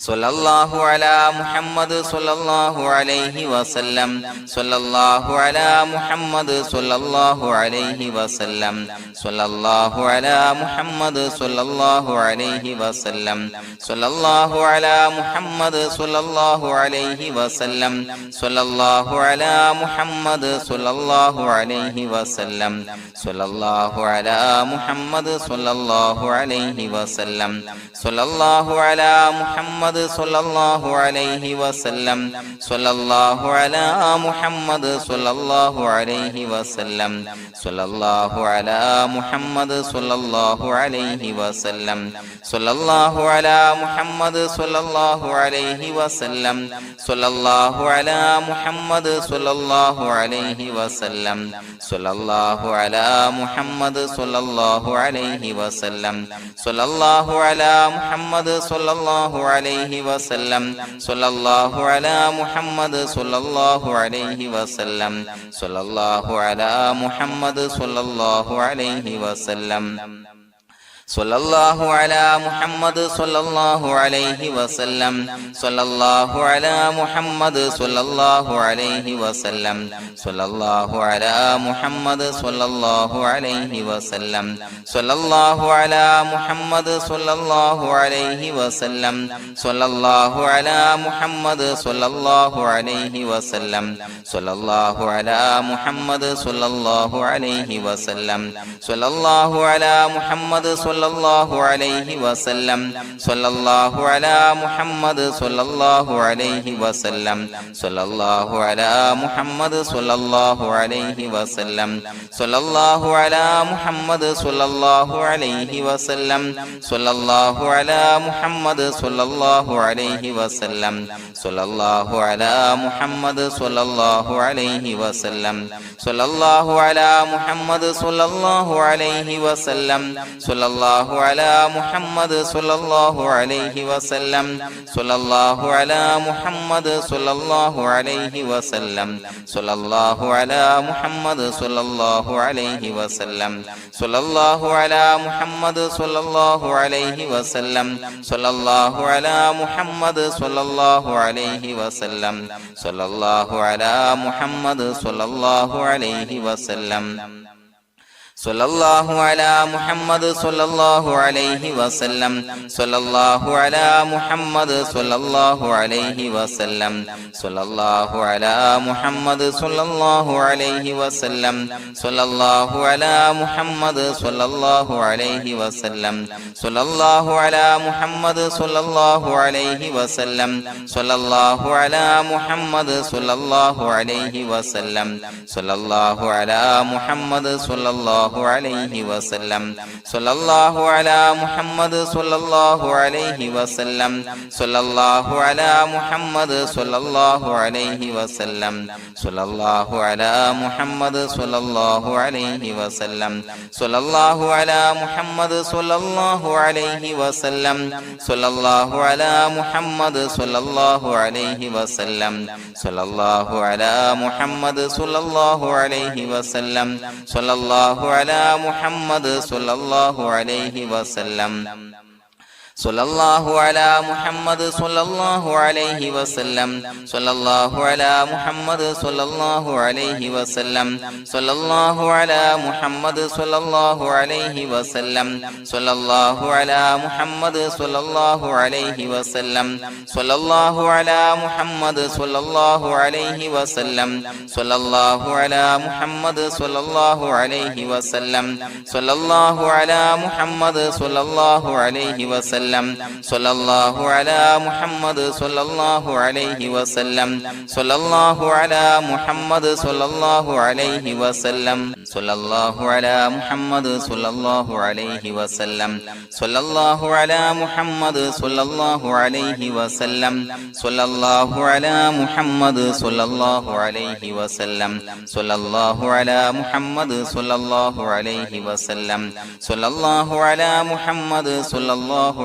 സ്വല്ലല്ലാഹു അലാ മുഹമ്മദ് സ്വല്ലല്ലാഹു അലൈഹി വസല്ലം സ്വല്ലല്ലാഹു അലാ മുഹമ്മദ് സ്വല്ലല്ലാഹു അലൈഹി വസല്ലം സ്വല്ലല്ലാഹു അലാ മുഹമ്മദ് സ്വല്ലല്ലാഹു അലൈഹി വസല്ലം സ്വല്ലല്ലാഹു അലാ മുഹമ്മദ് സ്വല്ലല്ലാഹു അലൈഹി വസല്ലം സ്വല്ലല്ലാഹു അലാ മുഹമ്മദ് സ്വല്ലല്ലാഹു അലൈഹി വസല്ലം സ്വല്ലല്ലാഹു അലാ മുഹമ്മദ് സ്വല്ലല്ലാഹു അലൈഹി വസല്ലം സ്വല്ലല്ലാഹു അലാ മുഹമ്മദ് സ്വല്ലല്ലാഹു അലൈഹി വസല്ലം സ്വല്ലല്ലാഹു അലാ മുഹമ്മദ് സ്വല്ലല്ലാഹു അലൈഹി വസല്ലം സ്വല്ലല്ലാഹു അലാ മുഹമ്മദ് സ്വല്ലല്ലാഹു അലൈഹി വസല്ലം സ്വല്ലല്ലാഹു അലാ മുഹമ്മദ് സ്വല്ലല്ലാഹു അലൈഹി വസല്ലം സ്വല്ലല്ലാഹു അലാ മുഹമ്മദ് സ്വല്ലല്ലാഹു അലൈഹി വസല്ലം സ്വല്ലല്ലാഹു അലാ മുഹമ്മദ് സ്വല്ലല്ലാഹു അലൈഹി വസല്ലം സ്വല്ലല്ലാഹു അലാ മുഹമ്മദ് സ്വല്ലല്ലാഹു അലൈഹി വസല്ലം സ്വല്ലല്ലാഹു അലാ മുഹമ്മദ് സ്വല്ലല്ലാഹു അലൈഹി വസല്ലം സ്വല്ലല്ലാഹു അലാ മുഹമ്മദ് സ്വല്ലല്ലാഹു അലൈഹി വസല്ലം സ്വല്ലല്ലാഹു അലാ മുഹമ്മദ് സ്വല്ലല്ലാഹു അലൈഹി വസല്ലം സ്വല്ലല്ലാഹു അലാ മുഹമ്മദ് സ്വല്ലല്ലാഹു അലൈഹി വസല്ലം സ്വല്ലല്ലാഹു അലാ മുഹമ്മദ് സ്വല്ലല്ലാഹു അലൈഹി വസല്ലം സ്വല്ലല്ലാഹു അലാ മുഹമ്മദ് സ്വല്ലല്ലാഹു അലൈഹി വസല്ലം സ്വല്ലല്ലാഹു അലാ മുഹമ്മദ് സ്വല്ലല്ലാഹു അലൈഹി വസല്ലം സ്വല്ലല്ലാഹു അലാ മുഹമ്മദ് സ്വല്ലല്ലാഹു അലൈഹി വസല്ലം സ്വല്ലല്ലാഹു അലാ മുഹമ്മദ് സ്വല്ലല്ലാഹു അലൈഹി വസല്ലം സ്വല്ലല്ലാഹു അലാ മുഹമ്മദ് സ്വല്ലല്ലാഹു അലൈഹി വസല്ലം സ്വല്ലല്ലാഹു അലാ മുഹമ്മദ് സ്വല്ലല്ലാഹു അലൈഹി വസല്ലം സ്വല്ലല്ലാഹു അലാ മുഹമ്മദ് സ്വല്ലല്ലാഹു അലൈഹി വസല്ലം സ്വല്ലല്ലാഹു അലാ മുഹമ്മദ് സ്വല്ലല്ലാഹു അലൈഹി വസല്ലം സ്വല്ലല്ലാഹു അലാ മുഹമ്മദ് സ്വല്ലല്ലാഹു അലൈഹി വസല്ലം സ്വല്ലല്ലാഹു അലാ മുഹമ്മദ് സ്വല്ലല്ലാഹു അലൈഹി വസല്ലം സ്വല്ലല്ലാഹു അലാ മുഹമ്മദ് സ്വല്ലല്ലാഹു അലൈഹി വസല്ലം സ്വല്ലല്ലാഹു അലാ മുഹമ്മദ് സ്വല്ലല്ലാഹു അലൈഹി വസല്ലം സ്വല്ലല്ലാഹു അലാ മുഹമ്മദ് സ്വല്ലല്ലാഹു അലൈഹി വസല്ലം സ്വല്ലല്ലാഹു അലാ മുഹമ്മദ് സ്വല്ലല്ലാഹു അലൈഹി വസല്ലം സ്വല്ലല്ലാഹു അലാ മുഹമ്മദ് സ്വല്ലല്ലാഹു അലൈഹി വസല്ലം സ്വല്ലല്ലാഹു അലാ മുഹമ്മദ് സ്വല്ലല്ലാഹു അലൈഹി വസല്ലം സ്വല്ലല്ലാഹു അലാ മുഹമ്മദ് സ്വല്ലല്ലാഹു അലൈഹി വസല്ലം സ്വല്ലല്ലാഹു അലാ മുഹമ്മദ് സ്വല്ലല്ലാഹു അലൈഹി വസല്ലം സ്വല്ലല്ലാഹു അലാ മുഹമ്മദ് സ്വല്ലല്ലാഹു അലൈഹി വസല്ലം സ്വല്ലല്ലാഹു അലാ മുഹമ്മദ് സ്വല്ലല്ലാഹു അലൈഹി വസല്ലം സ്വല്ലല്ലാഹു അലാ മുഹമ്മദ് സ്വല്ലല്ലാഹു അലൈഹി വസല്ലം സ്വല്ലല്ലാഹു അലാ മുഹമ്മദ് സ്വല്ലല്ലാഹു അലൈഹി വസല്ലം സ്വല്ലല്ലാഹു അലാ മുഹമ്മദ് സ്വല്ലല്ലാഹു അലൈഹി വസല്ലം സ്വല്ലല്ലാഹു അലാ മുഹമ്മദ് സ്വല്ലല്ലാഹു അലൈഹി വസല്ലം സ്വല്ലല്ലാഹു അലാ മുഹമ്മദ് സ്വല്ലല്ലാഹു അലൈഹി വസല്ലം സ്വല്ലല്ലാഹു അലാ മുഹമ്മദ് സ്വല്ലല്ലാഹു അലൈഹി വസല്ലം സ്വല്ലല്ലാഹു അലാ മുഹമ്മദ് സ്വല്ലല്ലാഹു അലൈഹി വസല്ലം സ്വല്ലല്ലാഹു അലാ മുഹമ്മദ് സ്വല്ലല്ലാഹു അലൈഹി വസല്ലം സ്വല്ലല്ലാഹു അലാ മുഹമ്മദ് സ്വല്ലല്ലാഹു അലൈഹി വസല്ലം സ്വല്ലല്ലാഹു അലാ മുഹമ്മദ് സ്വല്ലല്ലാഹു അലൈഹി വസല്ലം സ്വല്ലല്ലാഹു അലാ മുഹമ്മദ് സ്വല്ലല്ലാഹു അലൈഹി വസല്ലം സ്വല്ലല്ലാഹു അലാ മുഹമ്മദ് സ്വല്ലല്ലാഹു അലൈഹി വസല്ലം സ്വല്ലല്ലാഹു അലാ മുഹമ്മദ് സ്വല്ലല്ലാഹു അലൈഹി വസല്ലം സ്വല്ലല്ലാഹു അലാ മുഹമ്മദ് സ്വല്ലല്ലാഹു അലൈഹി വസല്ലം സ്വല്ലല്ലാഹു അലാ മുഹമ്മദ് സ്വല്ലല്ലാഹു അലൈഹി വസല്ലം സ്വല്ലല്ലാഹു അലാ മുഹമ്മദ് സ്വല്ലല്ലാഹു അലൈഹി വസല്ലം സ്വല്ലല്ലാഹു അലാ മുഹമ്മദ് സ്വല്ലല്ലാഹു അലൈഹി വസല്ലം സ്വല്ലല്ലാഹു അലാ മുഹമ്മദ് സ്വല്ലല്ലാഹു അലൈഹി വസല്ലം സ്വല്ലല്ലാഹു അലാ മുഹമ്മദ് സ്വല്ലല്ലാഹു അലൈഹി വസല്ലം സ്വല്ലല്ലാഹു അലാ മുഹമ്മദ് സ്വല്ലല്ലാഹു അലൈഹി വസല്ലം സ്വല്ലല്ലാഹു അലാ മുഹമ്മദ് സ്വല്ലല്ലാഹു അലൈഹി വസല്ലം സ്വല്ലല്ലാഹു അലാ മുഹമ്മദ് സ്വല്ലല്ലാഹു അലൈഹി വസല്ലം സ്വല്ലല്ലാഹു അലാ മുഹമ്മദ് സ്വല്ലല്ലാഹു അലൈഹി വസല്ലം സ്വല്ലല്ലാഹു അലാ മുഹമ്മദ് സ്വല്ലല്ലാഹു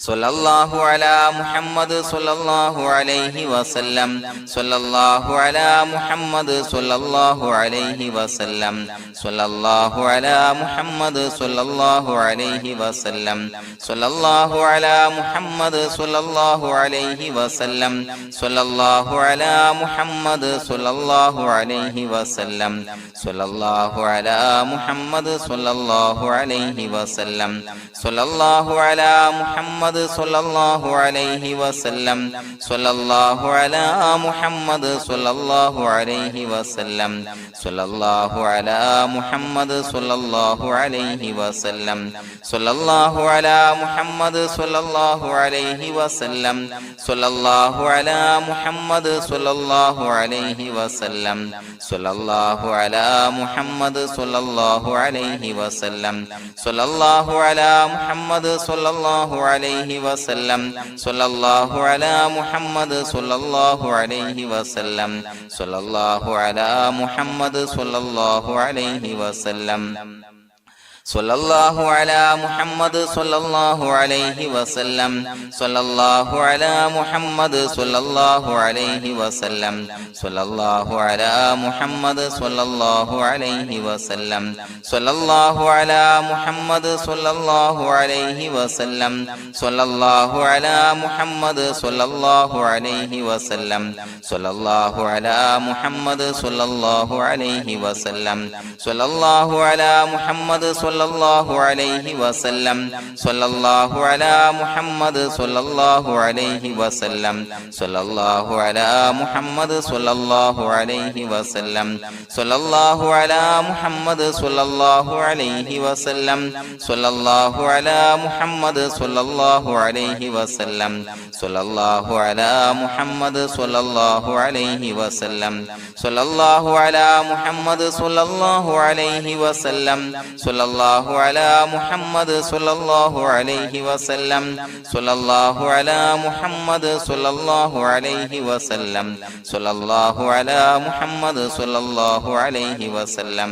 സ്വല്ലല്ലാഹു അലാ മുഹമ്മദ് സ്വല്ലല്ലാഹു അലൈഹി വസല്ലം സ്വല്ലല്ലാഹു അലാ മുഹമ്മദ് സ്വല്ലല്ലാഹു അലൈഹി വസല്ലം സ്വല്ലല്ലാഹു അലാ മുഹമ്മദ് സ്വല്ലല്ലാഹു അലൈഹി വസല്ലം സ്വല്ലല്ലാഹു അലാ മുഹമ്മദ് സ്വല്ലല്ലാഹു അലൈഹി വസല്ലം സ്വല്ലല്ലാഹു അലാ മുഹമ്മദ് സ്വല്ലല്ലാഹു അലൈഹി വസല്ലം സ്വല്ലല്ലാഹു അലാ മുഹമ്മദ് സ്വല്ലല്ലാഹു അലൈഹി വസല്ലം സ്വല്ലല്ലാഹു അലാ മുഹമ്മദ് സ്വല്ലല്ലാഹു അലൈഹി വസല്ലം സ്വല്ലല്ലാഹു അലാ മുഹമ്മദ് സ്വല്ലല്ലാഹു അലൈഹി വസല്ലം സ്വല്ലല്ലാഹു അലാ മുഹമ്മദ് സ്വല്ലല്ലാഹു അലൈഹി വസല്ലം സ്വല്ലല്ലാഹു അലാ മുഹമ്മദ് സ്വല്ലല്ലാഹു അലൈഹി വസല്ലം സ്വല്ലല്ലാഹു അലാ മുഹമ്മദ് സ്വല്ലല്ലാഹു അലൈഹി വസല്ലം സ്വല്ലല്ലാഹു അലാ മുഹമ്മദ് സ്വല്ലല്ലാഹു അലൈഹി വസല്ലം സ്വല്ലല്ലാഹു അലാ മുഹമ്മദ് സ്വല്ലല്ലാഹു അലൈഹി വസല്ലം സ്വല്ലല്ലാഹു അലാ മുഹമ്മദ് സ്വല്ലല്ലാഹു അലൈഹി വസല്ലം സ്വല്ലല്ലാഹു അലാ മുഹമ്മദ് സ്വല്ലല്ലാഹു അലൈഹി വസല്ലം സ്വല്ലല്ലാഹു അലാ മുഹമ്മദ് സ്വല്ലല്ലാഹു അലൈഹി വസല്ലം സ്വല്ലല്ലാഹു അലാ മുഹമ്മദ് സ്വല്ലല്ലാഹു അലൈഹി വസല്ലം സ്വല്ലല്ലാഹു അലാ മുഹമ്മദ് സ്വല്ലല്ലാഹു അലൈഹി വസല്ലം സ്വല്ലല്ലാഹു അലാ മുഹമ്മദ് സ്വല്ലല്ലാഹു അലൈഹി വസല്ലം സ്വല്ലല്ലാഹു അലാ മുഹമ്മദ് സ്വല്ലല്ലാഹു അലൈഹി വസല്ലം സ്വല്ലല്ലാഹു അലാ മുഹമ്മദ് സ്വല്ലല്ലാഹു അലൈഹി വസല്ലം സ്വല്ലല്ലാഹു അലാ മുഹമ്മദ് സ്വല്ലല്ലാഹു അലൈഹി വസല്ലം സ്വല്ലല്ലാഹു അലാ മുഹമ്മദ് സ്വല്ലല്ലാഹു അലൈഹി വസല്ലം സ്വല്ലല്ലാഹു അലാ മുഹമ്മദ് സ്വല്ലല്ലാഹു അലൈഹി വസല്ലം സ്വല്ലല്ലാഹു അലാ മുഹമ്മദ് സ്വല്ലല്ലാഹു അലൈഹി വസല്ലം സ്വല്ലല്ലാഹു അലാ മുഹമ്മദ് സ്വല്ലല്ലാഹു അലൈഹി വസല്ലം സ്വല്ലല്ലാഹു അലാ മുഹമ്മദ് സ്വല്ലല്ലാഹു അലൈഹി വസല്ലം സ്വല്ലല്ലാഹു അലാ മുഹമ്മദ് സ്വല്ലല്ലാഹു അലൈഹി വസല്ലം സ്വല്ലല്ലാഹു അലാ മുഹമ്മദ് സ്വല്ലല്ലാഹു അലൈഹി വസല്ലം സ്വല്ലല്ലാഹു അലാ മുഹമ്മദ് സ്വല്ലല്ലാഹു അലൈഹി വസല്ലം സ്വല്ലല്ലാഹു അലാ മുഹമ്മദ് സ്വല്ലല്ലാഹു അലൈഹി വസല്ലം സ്വല്ലല്ലാഹു അലാ മുഹമ്മദ് സ്വല്ലല്ലാഹു അലൈഹി വസല്ലം സ്വല്ലല്ലാഹു അലാ മുഹമ്മദ് സ്വല്ലല്ലാഹു അലൈഹി വസല്ലം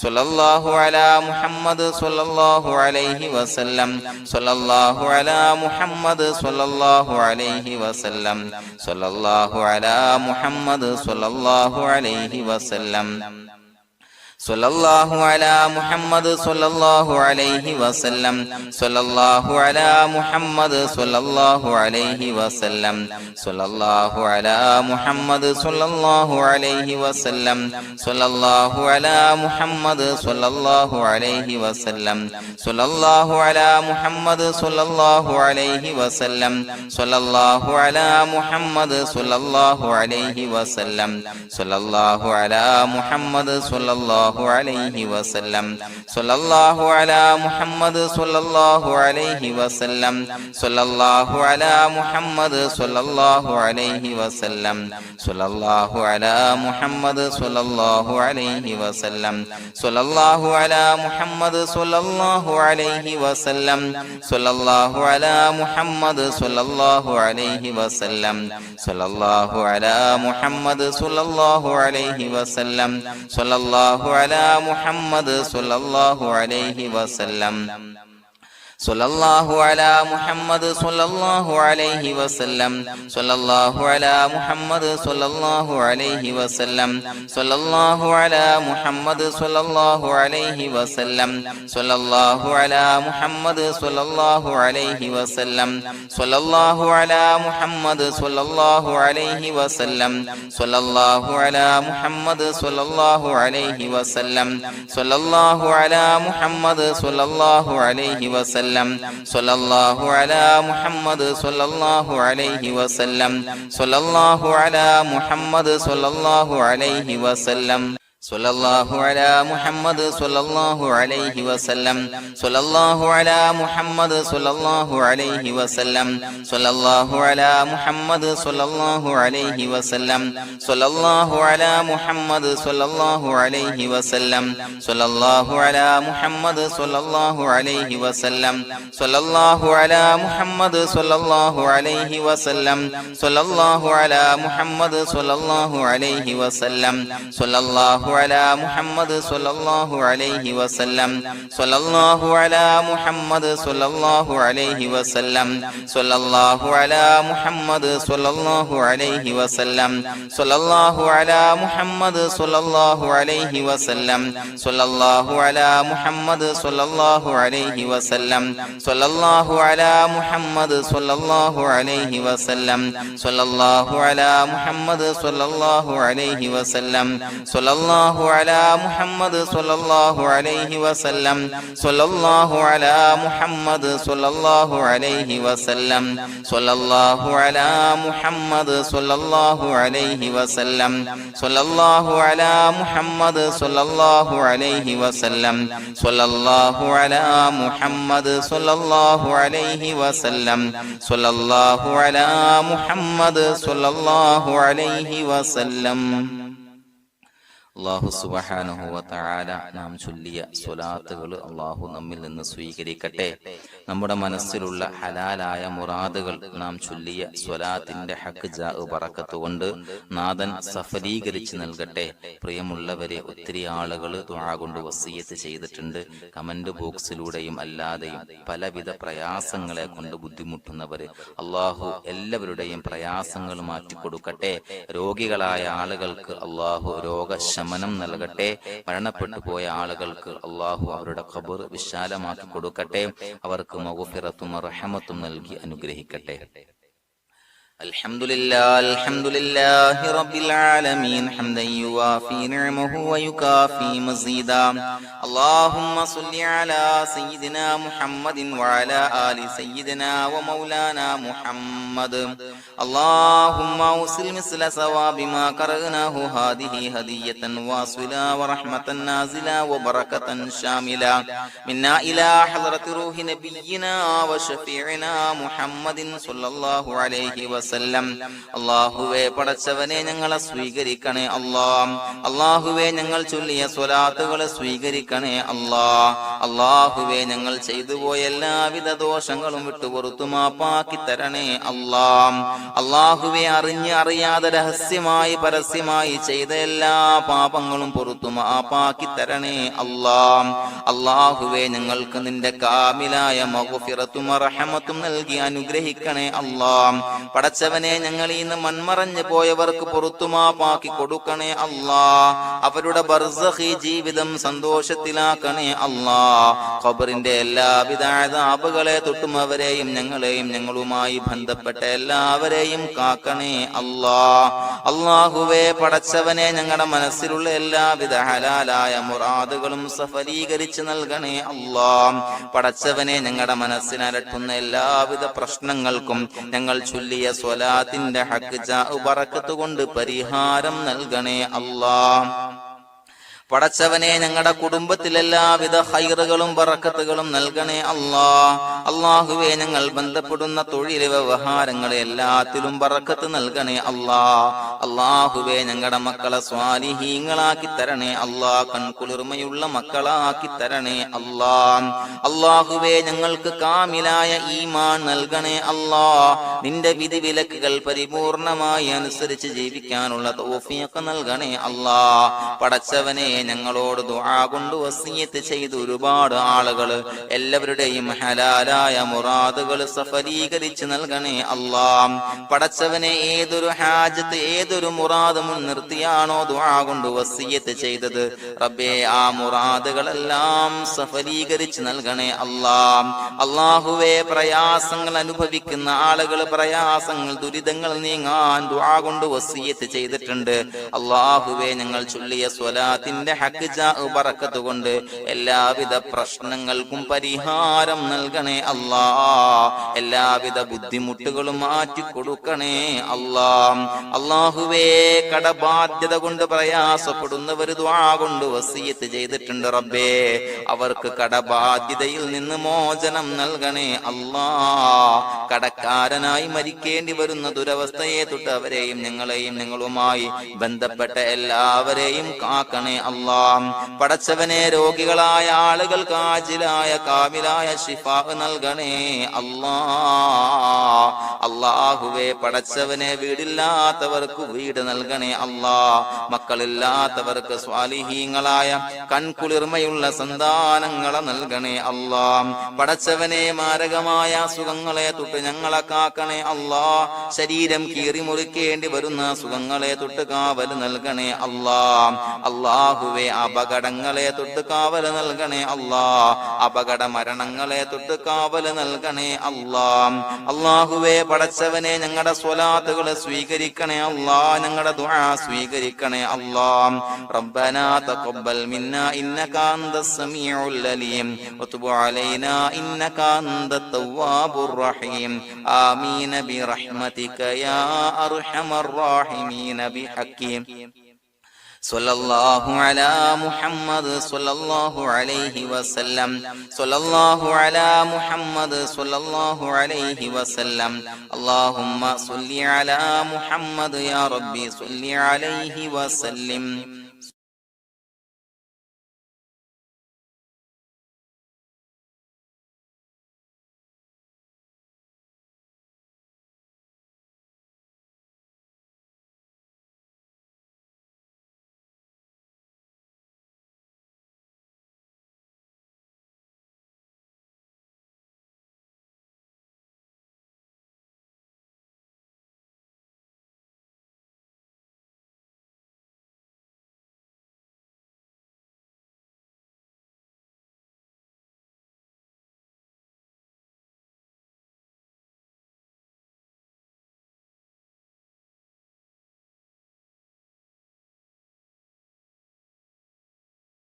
സ്വല്ലല്ലാഹു അലാ മുഹമ്മദ് സ്വല്ലല്ലാഹു അലൈഹി വസല്ലം സ്വല്ലല്ലാഹു അലാ മുഹമ്മദ് സ്വല്ലല്ലാഹു അലൈഹി വസല്ലം സ്വല്ലല്ലാഹു അലാ മുഹമ്മദ് സ്വല്ലല്ലാഹു അലൈഹി വസല്ലം സ്വല്ലല്ലാഹു അലാ മുഹമ്മദ് സ്വല്ലല്ലാഹു അലൈഹി വസല്ലം സ്വല്ലല്ലാഹു അലാ മുഹമ്മദ് സ്വല്ലല്ലാഹു അലൈഹി വസല്ലം സ്വല്ലല്ലാഹു അലാ മുഹമ്മദ് സ്വല്ലല്ലാഹു അലൈഹി വസല്ലം സ്വല്ലല്ലാഹു അലാ മുഹമ്മദ് സ്വല്ലല്ലാഹു അലൈഹി വസല്ലം സ്വല്ലല്ലാഹു അലാ മുഹമ്മദ് സ്വല്ലല്ലാഹു അലൈഹി വസല്ലം സ്വല്ലല്ലാഹു അലാ മുഹമ്മദ് സ്വല്ലല്ലാഹു അലൈഹി വസല്ലം സ്വല്ലല്ലാഹു അലാ മുഹമ്മദ് സ്വല്ലല്ലാഹു അലൈഹി വസല്ലം സ്വല്ലല്ലാഹു അലാ മുഹമ്മദ് സ്വല്ലല്ലാഹു അലൈഹി വസല്ലം സ്വല്ലല്ലാഹു അലാ മുഹമ്മദ് സ്വല്ലല്ലാഹു അലൈഹി വസല്ലം സ്വല്ലല്ലാഹു അലാ മുഹമ്മദ് സ്വല്ലല്ലാഹു അലൈഹി വസല്ലം സ്വല്ലല്ലാഹു അലാ മുഹമ്മദ് സ്വല്ലല്ലാഹു അലൈഹി വസല്ലം സ്വല്ലല്ലാഹു അലാ മുഹമ്മദ് സ്വല്ലല്ലാഹു അലൈഹി വസല്ലം സ്വല്ലല്ലാഹു അലാ മുഹമ്മദ് സ്വല്ലല്ലാഹു അലൈഹി വസല്ലം സ്വല്ലല്ലാഹു അലാ മുഹമ്മദ് സ്വല്ലല്ലാഹു അലൈഹി വസല്ലം സ്വല്ലല്ലാഹു അലാ മുഹമ്മദ് സ്വല്ലല്ലാഹു അലൈഹി വസല്ലം സ്വല്ലല്ലാഹു അലാ മുഹമ്മദ് സ്വല്ലല്ലാഹു അലൈഹി വസല്ലം സ്വല്ലല്ലാഹു അലാ മുഹമ്മദ് സ്വല്ലല്ലാഹു അലൈഹി വസല്ലം സ്വല്ലല്ലാഹു അലാ മുഹമ്മദ് സ്വല്ലല്ലാഹു അലൈഹി വസല്ലം സ്വല്ലല്ലാഹു അലാ മുഹമ്മദ് സ്വല്ലല്ലാഹു അലൈഹി വസല്ലം സ്വല്ലല്ലാഹു അലാ മുഹമ്മദ് സ്വല്ലല്ലാഹു അലൈഹി വസല്ലം സ്വല്ലല്ലാഹു അലാ മുഹമ്മദ് സ്വല്ലല്ലാഹു അലൈഹി വസല്ലം സ്വല്ലല്ലാഹു അലാ മുഹമ്മദ് സ്വല്ലല്ലാഹു അലൈഹി വസല്ലം സ്വല്ലല്ലാഹു അലാ മുഹമ്മദ് സ്വല്ലല്ലാഹു അലൈഹി വസല്ലം സ്വല്ലല്ലാഹു അലാ മുഹമ്മദ് സ്വല്ലല്ലാഹു അലൈഹി വസല്ലം സ്വല്ലല്ലാഹു അലാ മുഹമ്മദ് സ്വല്ലല്ലാഹു അലൈഹി വസല്ലം സ്വല്ലല്ലാഹു അലാ മുഹമ്മദ് സ്വല്ലല്ലാഹു അലൈഹി വസല്ലം സ്വല്ലല്ലാഹു അലാ മുഹമ്മദ് സ്വല്ലല്ലാഹു അലൈഹി വസല്ലം സ്വല്ലല്ലാഹു അലാ മുഹമ്മദ് സ്വല്ലല്ലാഹു അലൈഹി വസല്ലം സ്വല്ലല്ലാഹു അലാ മുഹമ്മദ് സ്വല്ലല്ലാഹു അലൈഹി വസല്ലം സ്വല്ലല്ലാഹു അലാ മുഹമ്മദ് സ്വല്ലല്ലാഹു അലൈഹി വസല്ലം സ്വല്ലല്ലാഹു അലാ മുഹമ്മദ് സ്വല്ലല്ലാഹു അലൈഹി വസല്ലം സ്വല്ലല്ലാഹു അലാ മുഹമ്മദ് സ്വല്ലല്ലാഹു അലൈഹി വസല്ലം സ്വല്ലല്ലാഹു അലാ മുഹമ്മദ് സ്വല്ലല്ലാഹു അലൈഹി വസല്ലം സ്വല്ലല്ലാഹു അലാ മുഹമ്മദ് സ്വല്ലല്ലാഹു അലൈഹി വസല്ലം സ്വല്ലല്ലാഹു അലാ മുഹമ്മദ് സ്വല്ലല്ലാഹു അലൈഹി വസല്ലം സ്വല്ലല്ലാഹു അലാ മുഹമ്മദ് സ്വല്ലല്ലാഹു അലൈഹി വസല്ലം സ്വല്ലല്ലാഹു അലാ മുഹമ്മദ് സ്വല്ലല്ലാഹു അലൈഹി വസല്ലം സ്വല്ലല്ലാഹു അലാ മുഹമ്മദ് സ്വല്ലല്ലാഹു അലൈഹി വസല്ലം സ്വല്ലല്ലാഹു അലാ മുഹമ്മദ് സ്വല്ലല്ലാഹു അലൈഹി വസല്ലം സ്വല്ലല്ലാഹു അലാ മുഹമ്മദ് സ്വല്ലല്ലാഹു അലൈഹി വസല്ലം സ്വല്ലല്ലാഹു അലാ മുഹമ്മദ് സ്വല്ലല്ലാഹു അലൈഹി വസല്ലം. അല്ലാഹു സുബ്ഹാനഹു വ തആല നാം ചൊല്ലിയ സ്വലാത്തുകൾ അല്ലാഹു നമ്മിൽ നിന്ന് സ്വീകരിക്കട്ടെ. നമ്മുടെ മനസ്സിലുള്ള ഹലാലായ മുറാദുകൾ നാം ചൊല്ലിയ സ്വലാത്തിന്റെ ഹഖ് ജാ ബറക്കത്ത് കൊണ്ട് നാഥൻ സഫലീകരിച്ച് നൽകട്ടെ. പ്രിയമുള്ളവരെ, ഒത്തിരി ആളുകൾ ദുആ കൊണ്ട് വസിയത്ത് ചെയ്തിട്ടുണ്ട്. കമന്റ് ബോക്സിലൂടെയും അല്ലാതെയും പലവിധ പ്രയാസങ്ങളെ കൊണ്ട് ബുദ്ധിമുട്ടുന്നവര് അല്ലാഹു എല്ലാവരുടെയും പ്രയാസങ്ങൾ മാറ്റിക്കൊടുക്കട്ടെ. രോഗികളായ ആളുകൾക്ക് അല്ലാഹു രോഗശമനം നൽകട്ടെ. മരണപ്പെട്ടു പോയ ആളുകൾക്ക് അല്ലാഹു അവരുടെ ഖബർ വിശാലമാക്കി കൊടുക്കട്ടെ. അവർക്ക് മഗ്ഫിറത്തും റഹ്മത്തും നൽകി അനുഗ്രഹിക്കട്ടെ. അൽഹംദുലില്ലാഹി റബ്ബിൽ ആലമീൻ ഹംദൻ യുവാഫി നിഅമഹു വയുകാഫി മസീദാ. അല്ലാഹുമ്മ സ്വല്ലി അലാ സയ്യിദിനാ മുഹമ്മദിൻ വഅലാ ആലി സയ്യിദിനാ വമൗലാനാ മുഹമ്മദ്. അല്ലാഹുമ്മ ഉസിൽ മിസ്ല സവാബി മാ ഖറഅനാഹു ഹാദിഹി ഹദിയതൻ വാസിലാ വറഹ്മതൻ നാസിലാ വബറകതൻ ശാമിലാ മിന്നാ ഇലാ ഹളറത്തി റൂഹി നബിയിനാ വശഫീഇനാ മുഹമ്മദിൻ സ്വല്ലല്ലാഹു അലൈഹി വസല്ലം. അല്ലാഹുവേ, പടച്ചവനെ ഞങ്ങളെ സ്വീകരിക്കണേ അല്ലാ. അല്ലാഹുവേ, ഞങ്ങൾ ചൊല്ലിയ സ്വലാത്തുകളെ സ്വീകരിക്കണേ അല്ലാ. അല്ലാഹുവേ, ഞങ്ങൾ ചെയ്തു പോയ എല്ലാവിധ ദോഷങ്ങളും വിട്ടുപുറത്തു മാപ്പാക്കി തരണേ അല്ലാ. അല്ലാഹുവേ, അറിഞ്ഞ് അറിയാതെ രഹസ്യമായി പരസ്യമായി ചെയ്ത എല്ലാ പാപങ്ങളും പുറത്തു മാപ്പാക്കി തരണേ അല്ലാ. അല്ലാഹുവേ, ഞങ്ങൾക്ക് നിന്റെ കാമിലായ മഗ്ഫിറത്തും റഹ്മത്തും നൽകി അനുഗ്രഹിക്കണേ അല്ലാ. പടച്ചവനെ, ഞങ്ങൾ ഇന്ന് മൺമറഞ്ഞു പോയവർക്ക് പുറത്തുമാപ്പാക്കി കൊടുക്കണേ അല്ലാ. അവരുടെ ബർസഖി ജീവിതം സന്തോഷത്തിലാക്കണേ അല്ലാ. ഖബറിന്റെ എല്ലാവിധ അദാബുകളെ തൊട്ടും അവരെയും ഞങ്ങളെയും ഞങ്ങളുമായി ബന്ധപ്പെട്ട എല്ലാവരെയും കാക്കണേ അല്ലാ. അല്ലാഹുവേ, പടച്ചവനെ, ഞങ്ങളുടെ മനസ്സിലുള്ള എല്ലാവിധ ഹലാലായ മുറാദുകളും സഫലീകരിച്ച് നൽകണേ അല്ലാ. പടച്ചവനെ, ഞങ്ങളുടെ മനസ്സിനലട്ടുന്ന എല്ലാവിധ പ്രശ്നങ്ങൾക്കും ഞങ്ങൾ ചൊല്ലിയ സ്വലാത്തിന്റെ ഹഖ് ജാ ബറക്കത്ത് കൊണ്ട് പരിഹാരം നൽകണേ അല്ലാ. പടച്ചവനെ, ഞങ്ങളുടെ കുടുംബത്തിൽ എല്ലാവിധ ഖൈറുകളും ബറക്കത്തുകളും നൽകണേ അല്ലാ. അല്ലാഹുവേ, ഞങ്ങൾ ബന്ധപ്പെടുന്ന തൊഴിൽ വ്യവഹാരങ്ങളെ എല്ലാത്തിലും ബറക്കത്ത് നൽകണേ അല്ലാ. അല്ലാഹുവേ, ഞങ്ങളുടെ മക്കളെ സ്വാലിഹീങ്ങളാക്കി തരണേ അല്ലാ. കൺകുളിർമയുള്ള മക്കളാക്കി തരണേ അല്ലാ. അല്ലാഹുവേ, ഞങ്ങൾക്ക് കാമിലായ ഈമാൻ നൽകണേ അല്ലാ. നിന്റെ വിധി വിലക്കുകൾ പരിപൂർണമായി അനുസരിച്ച് ജീവിക്കാനുള്ള തൗഫീഖ് നൽകണേ അല്ലാ. പടച്ചവനെ, ഞങ്ങളോട് ദുആ കൊണ്ട് വസിയത്ത് ചെയ്ത് ഒരുപാട് ആളുകൾ എല്ലാവരുടെയും ഹലാലായ മുറാദുകൾ സഫലീകരിച്ച് നൽകണേ അല്ലാ. പടച്ചവനെ, ഏതൊരു ഹാജത്ത് ഏതൊരു മുറാദ് മുൻനിർത്തിയാണോ ദുആ കൊണ്ട് വസിയത്ത് ചെയ്തത്, റബ്ബേ, ആ മുറാദുകളെല്ലാം സഫലീകരിച്ച് നൽകണേ അല്ലാ. അല്ലാഹുവേ, പ്രയാസങ്ങൾ അനുഭവിക്കുന്ന ആളുകൾ പ്രയാസങ്ങൾ ദുരിതങ്ങൾ നീങ്ങാൻ ദുആ കൊണ്ട് വസിയത്ത് ചെയ്തിട്ടുണ്ട്. അല്ലാഹുവേ, ഞങ്ങൾ ചൊല്ലിയ സ്വലാത്തിന്റെ ഹഖ് ജാ ബറക്കത്ത് കൊണ്ട് എല്ലാവിധ പ്രശ്നങ്ങൾക്കും പരിഹാരം നൽകണേ അല്ലാ. എല്ലാവിധ ബുദ്ധിമുട്ടുകളും മാറ്റിക്കൊടുക്കണേ അല്ലാ. അല്ലാഹുവേ, കടബാധ്യത കൊണ്ട് പ്രയാസപ്പെടുന്നവർ ദുആ കൊണ്ട് വസിയത്ത് ചെയ്തിട്ടുണ്ട്. റബ്ബേ, അവർക്ക് കടബാധ്യതയിൽ നിന്ന് മോചനം നൽകണേ അല്ലാ. കടക്കാരനായി മരിക്കേണ്ടി വരുന്ന ദുരവസ്ഥയെ തൊട്ട് അവരെയും ഞങ്ങളെയും ഞങ്ങളുമായി ബന്ധപ്പെട്ട എല്ലാവരെയും കാക്കണേ അല്ലാ. അല്ലാഹ്. പടച്ചവനെ രോഗികളായ ആളുകൾക്ക് ആജിലായ കാമിലായ ശിഫാ നൽകണേ അല്ലാഹ്. അല്ലാഹുവേ പടച്ചവനെ വീടില്ലാത്തവർക്ക് വീട് നൽകണേ അല്ലാഹ്. മക്കളില്ലാത്തവർക്ക് സ്വാലിഹീങ്ങളായ കൺകുളിർമയുള്ള സന്താനങ്ങളെ നൽകണേ അല്ലാഹ്. പടച്ചവനെ മാരകമായ അസുഖങ്ങളെ തൊട്ട് ഞങ്ങളെ കാക്കണേ അല്ലാഹ്. ശരീരം കീറി മുറിക്കേണ്ടി വരുന്ന അസുഖങ്ങളെ തൊട്ട് കാവൽ നൽകണേ അല്ലാഹ്. അല്ലാഹുവേ അപകടങ്ങളെ തൊട്ട് കാവൽ നൽകണേ അല്ലാഹ്. അപകട മരണങ്ങളെ തൊട്ട് കാവൽ നൽകണേ അല്ലാഹ്. അല്ലാഹുവേ പടച്ചവനെ ഞങ്ങളുടെ സ്വലാത്തുകൾ സ്വീകരിക്കണേ അല്ലാഹ്. ഞങ്ങളുടെ ദുആ സ്വീകരിക്കണേ അല്ലാഹ്. റബ്ബനാ തഖബ്ബൽ മിന്നാ ഇന്നക അൻതസ് സമീഉൽ അലീം വതുബ് അലൈനാ ഇന്നക അൻതത് തവ്വാബുർ റഹീം. ആമീൻ ബിറഹ്മതിക യാ അർഹമർ റഹീമീൻ ബിഹഖി സ്വല്ലല്ലാഹു അലാ മുഹമ്മദ് സ്വല്ലല്ലാഹു അലൈഹി വസല്ലം. സ്വല്ലല്ലാഹു അലാ മുഹമ്മദ് സ്വല്ലല്ലാഹു അലൈഹി വസല്ലം. അല്ലാഹുമ്മ സ്വല്ലി അലാ മുഹമ്മദ് യാ റബ്ബി സ്വല്ലി അലൈഹി വസല്ലം.